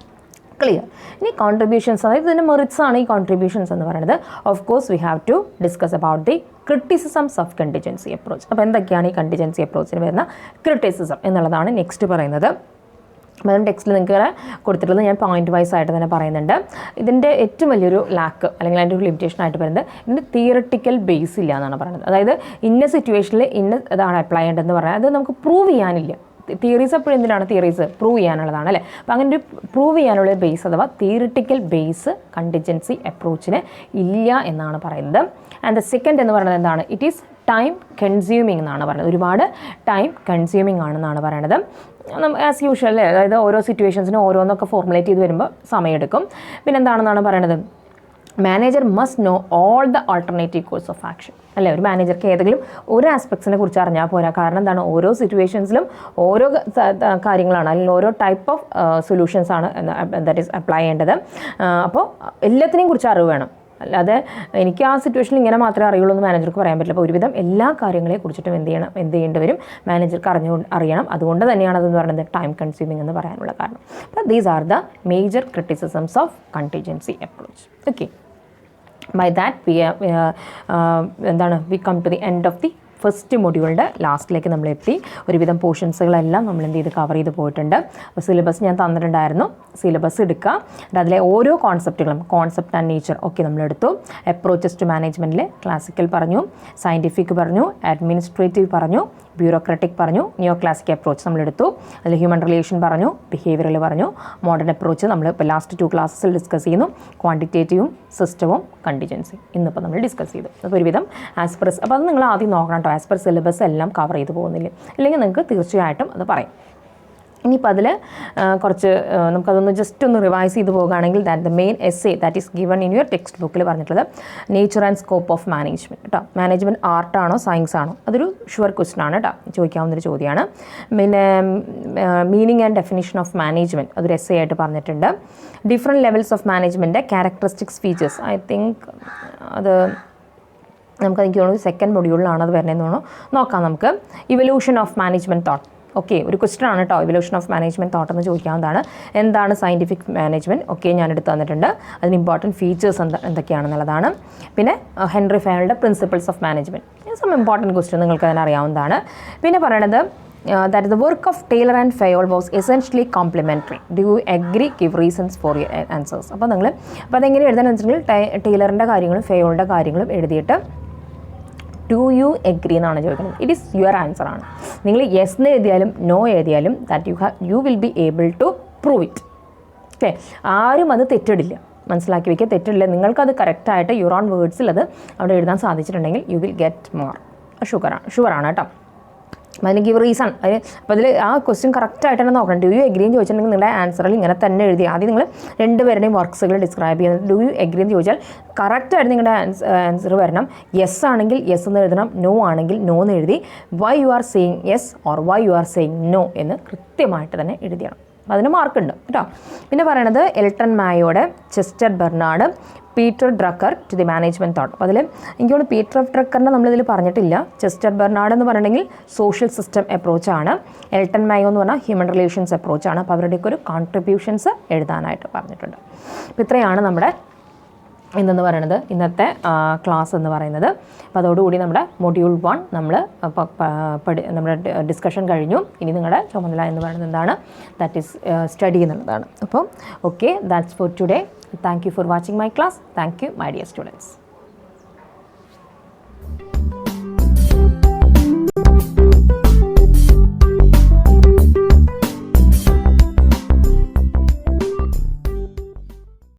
ക്ലിയർ. ഇനി കോൺട്രിബ്യൂഷൻസ്, അതായത് ഇതിൻ്റെ മെറിറ്റ്സ് ആണ് ഈ കോൺട്രിബ്യൂഷൻസ് എന്ന് പറയുന്നത്. Of course we have to discuss about the criticisms of contingency approach. അപ്പോൾ എന്തൊക്കെയാണ് ഈ കണ്ടിജൻസി അപ്രോച്ചിന് വരുന്ന ക്രിറ്റിസിസം എന്നുള്ളതാണ് നെക്സ്റ്റ് പറയുന്നത്. അപ്പോൾ അതിൻ്റെ ടെക്സ്റ്റിൽ നിങ്ങൾക്ക് കൊടുത്തിട്ടുള്ളത് ഞാൻ പോയിന്റ് വൈസ് ആയിട്ട് തന്നെ പറയുന്നുണ്ട്. ഇതിൻ്റെ ഏറ്റവും വലിയൊരു ലാക്ക് അല്ലെങ്കിൽ അതിൻ്റെ ഒരു ലിമിറ്റേഷൻ ആയിട്ട് പറയുന്നത് ഇതിൻ്റെ തിയറട്ടിക്കൽ ബേസ് ഇല്ല എന്നാണ് പറയുന്നത്. അതായത് ഇന്ന സിറ്റുവേഷനിൽ ഇതാണ് അപ്ലൈ ചെയ്യേണ്ടതെന്ന് പറഞ്ഞാൽ അത് നമുക്ക് പ്രൂവ് ചെയ്യാനില്ല. തിയറീസ് എപ്പോഴും എന്തിനാണ് തിയറീസ് പ്രൂവ് ചെയ്യാനുള്ളതാണ് അല്ലേ. അപ്പോൾ അങ്ങനെ ഒരു പ്രൂവ് ചെയ്യാനുള്ള ബേസ് അഥവാ തിയറിറ്റിക്കൽ ബേസ് കണ്ടിജൻസി അപ്രോച്ചിന് ഇല്ല എന്നാണ് പറയുന്നത്. ആൻഡ് ദ സെക്കൻഡ് എന്ന് പറയുന്നത് എന്താണ്, ഇറ്റ് ഈസ് ടൈം കൺസ്യൂമിങ് എന്നാണ് പറയുന്നത്. ഒരുപാട് ടൈം കൺസ്യൂമിങ് ആണെന്നാണ് പറയുന്നത്. ആസ് യൂഷ്വൽ അല്ലേ, അതായത് ഓരോ സിറ്റുവേഷൻസിനും ഓരോന്നൊക്കെ ഫോർമുലേറ്റ് ചെയ്ത് വരുമ്പോൾ സമയമെടുക്കും. പിന്നെ എന്താണെന്നാണ് പറയുന്നത്, manager must know all the alternative course of action അല്ലേ. ഒരു മാനേജർക്ക് ഏതെങ്കിലും ഒരു ആസ്പെക്ട്സിനെ കുറിച്ച് അറിഞ്ഞാൽ പോരാ. കാരണം എന്താണ്, ഓരോ സിറ്റുവേഷൻസിലും ഓരോ കാര്യങ്ങളാണ് അല്ലെങ്കിൽ ഓരോ ടൈപ്പ് ഓഫ് സൊല്യൂഷൻസ് ആണ് ദാറ്റ് ഈസ് അപ്ലൈ ചെയ്യേണ്ടത്. അപ്പോൾ എല്ലാത്തിനെയും കുറിച്ച് അറിവ് വേണം. അല്ലാതെ എനിക്ക് ആ സിറ്റുവേഷനിൽ ഇങ്ങനെ മാത്രമേ അറിയുള്ളൂ എന്ന് മാനേജർക്ക് പറയാൻ പറ്റില്ല. അപ്പോൾ ഒരുവിധം എല്ലാ കാര്യങ്ങളെ കുറിച്ചിട്ടും എന്ത് ചെയ്യേണ്ടി വരും, മാനേജർക്ക് അറിയണം. അതുകൊണ്ട് തന്നെയാണ് അതെന്ന് പറയുന്നത് ടൈം കൺസ്യൂമിങ് എന്ന് പറയാനുള്ള കാരണം. അപ്പോൾ these are the major criticisms of contingency approach. Okay, by that we come to the end of the first മൊഡ്യൂളിൻ്റെ ലാസ്റ്റിലേക്ക് നമ്മളെത്തി. ഒരുവിധം പോർഷൻസുകളെല്ലാം നമ്മൾ എന്ത് ചെയ്ത് കവർ ചെയ്ത് പോയിട്ടുണ്ട്. അപ്പോൾ സിലബസ് ഞാൻ തന്നിട്ടുണ്ടായിരുന്നു, സിലബസ് എടുക്കുക. അതിലെ ഓരോ കോൺസെപ്റ്റുകളും, കോൺസെപ്റ്റ് ആൻഡ് നേച്ചർ ഒക്കെ നമ്മളെടുത്തു. അപ്രോച്ചസ് ടു മാനേജ്മെൻറ്റിൽ ക്ലാസിക്കൽ പറഞ്ഞു, സയൻറ്റിഫിക് പറഞ്ഞു, അഡ്മിനിസ്ട്രേറ്റീവ് പറഞ്ഞു, ബ്യൂറോക്രാറ്റിക് പറഞ്ഞു, നിയോ ക്ലാസിക് അപ്രോച്ച് നമ്മളെടുത്തു. അതിൽ ഹ്യൂമൻ റിലേഷൻ പറഞ്ഞു, ബിഹേവിയറൽ പറഞ്ഞു, മോഡേൺ അപ്രോച്ച് നമ്മൾ ഇപ്പോൾ ലാസ്റ്റ് 2 ക്ലാസ്സസിൽ ഡിസ്കസ് ചെയ്യുന്നു. ക്വാണ്ടിറ്റേറ്റീവും സിസ്റ്റവും കണ്ടിജൻസി ഇന്നിപ്പോൾ നമ്മൾ ഡിസ്കസ് ചെയ്തു. അപ്പോൾ ഒരുവിധം ആസ് പെർ, അപ്പോൾ അത് നിങ്ങൾ ആദ്യം നോക്കണം കേട്ടോ, ആസ് പെർ സിലബസ് എല്ലാം കവർ ചെയ്ത് പോകുന്നില്ല, അല്ലെങ്കിൽ നിങ്ങൾക്ക് തീർച്ചയായിട്ടും അത് പറയും. ഇനിയിപ്പോൾ അതിൽ കുറച്ച് നമുക്കതൊന്ന് ജസ്റ്റ് ഒന്ന് റിവൈസ് ചെയ്ത് പോകുകയാണെങ്കിൽ the main essay that is given in your text ബുക്കിൽ പറഞ്ഞിട്ടുള്ളത് nature and scope of management കേട്ടോ. മാനേജ്മെൻറ്റ് ആർട്ടാണോ സയൻസ് ആണോ, അതൊരു ഷുവർ ക്വസ്റ്റൻ ആണ് കേട്ടോ, ചോദിക്കാവുന്നൊരു ചോദ്യമാണ്. പിന്നെ meaning and definition of management അതൊരു എസ്സേ ആയിട്ട് പറഞ്ഞിട്ടുണ്ട്. Different levels of management characteristics features, I think അത് എനിക്ക് തോന്നുന്നു സെക്കൻഡ് മൊഡ്യൂളിലാണ് അത് വരുന്നതെന്ന് തോന്നുന്നു, നോക്കാം നമുക്ക്. Evolution of management thought, okay, ഒരു ക്വസ്റ്റൻ ആണ് കേട്ടോ. ഇവല്യൂഷൻ ഓഫ് മാനേജ്മെൻറ്റ് തോട്ട് എന്ന് ചോദിക്കാവുന്നതാണ്. എന്താണ് സയൻറ്റിഫിക് മാനേജ്മെൻറ്റ്, ഓക്കെ, ഞാൻ എടുത്ത് തന്നിട്ടുണ്ട്. അതിന് ഇമ്പോർട്ടൻറ്റ് ഫീച്ചേഴ്സ് എന്തൊക്കെയാണെന്നുള്ളതാണ്. പിന്നെ ഹെൻറി ഫയറുടെ principles of management, some important question നിങ്ങൾക്ക് അതിന് അറിയാവുന്നതാണ്. പിന്നെ പറയണത് that the work of Taylor and Fayol was essentially complementary. Do you agree? Give reasons for your answers. അപ്പോൾ അതെങ്ങനെ എഴുതാൻ വെച്ചിട്ടുണ്ടെങ്കിൽ ടൈലറിൻ്റെ കാര്യങ്ങളും ഫെയോളുടെ കാര്യങ്ങളും എഴുതിയിട്ട് ഡു യു എഗ്രി എന്നാണ് ചോദിക്കുന്നത്. ഇറ്റ് ഈസ് യുവർ ആൻസർ ആണ്. നിങ്ങൾ യെസ് എന്ന് എഴുതിയാലും നോ എഴുതിയാലും that you will be able to prove it. Okay, ആരും അത് തെറ്റിടില്ല, മനസ്സിലാക്കി വയ്ക്കുക, തെറ്റിടില്ല. നിങ്ങൾക്കത് കറക്റ്റായിട്ട് യുവർ ഓൺ വേർഡ്സിൽ അത് അവിടെ എഴുതാൻ സാധിച്ചിട്ടുണ്ടെങ്കിൽ യു വിൽ ഗെറ്റ് മോർ. ഷുവറാണ് കേട്ടോ. അതിന് ഗിവ് റീസൺ അപ്പോൾ അതിൽ ആ ക്വസ്റ്റ്യൻ കറക്റ്റായിട്ട് തന്നെ നോക്കണം. ഡു യു എഗ്രി എന്ന് ചോദിച്ചിട്ടുണ്ടെങ്കിൽ നിങ്ങളുടെ ആൻസറിൽ ഇങ്ങനെ തന്നെ എഴുതി. ആദ്യം നിങ്ങൾ രണ്ടുപേരുടെയും വർക്ക്സുകൾ ഡിസ്ക്രൈബ് ചെയ്യുന്നത്. ഡു യു എഗ്രി എന്ന് ചോദിച്ചാൽ കറക്റ്റായിട്ട് നിങ്ങളുടെ ആൻസർ വരണം. യെസ് ആണെങ്കിൽ യെസ് എന്ന് എഴുതണം, നോ ആണെങ്കിൽ നോ എന്ന് എഴുതി. Why you are saying yes or why you are saying no എന്ന് കൃത്യമായിട്ട് തന്നെ എഴുതിയണം. അതിന് മാർക്കുണ്ട് കേട്ടോ. പിന്നെ പറയണത് എൽട്ടൺ മായോയുടെ Chester Barnard Peter Drucker to the management thought. അപ്പോൾ അതിൽ എനിക്ക് തോന്നുന്നു പീറ്റർ ഡ്രക്കറിനെ നമ്മളിതിൽ പറഞ്ഞിട്ടില്ല. ചെസ്റ്റർ ബെർണാഡ് എന്ന് പറഞ്ഞിട്ടുണ്ടെങ്കിൽ സോഷ്യൽ സിസ്റ്റം അപ്രോച്ചാണ്. എൽട്ടൺ മായോ എന്ന് പറഞ്ഞാൽ ഹ്യൂമൻ റിലേഷൻസ് അപ്രോച്ചാണ്. അപ്പോൾ അവരുടെയൊക്കെ ഒരു കോൺട്രിബ്യൂഷൻസ് എഴുതാനായിട്ട് പറഞ്ഞിട്ടുണ്ട്. അപ്പോൾ ഇത്രയാണ് നമ്മുടെ ഇന്നെന്ന് പറയുന്നത്, ഇന്നത്തെ ക്ലാസ് എന്ന് പറയുന്നത്. അപ്പോൾ അതോടുകൂടി നമ്മുടെ മൊഡ്യൂൾ 1 നമ്മുടെ ഡിസ്കഷൻ കഴിഞ്ഞു. ഇനി നിങ്ങളുടെ ചുമതല എന്ന് പറയുന്നത് എന്താണ്? ദാറ്റ് ഈസ് സ്റ്റഡി എന്നുള്ളതാണ്. അപ്പോൾ okay, that's for today. Thank you for watching my class. Thank you, my dear students.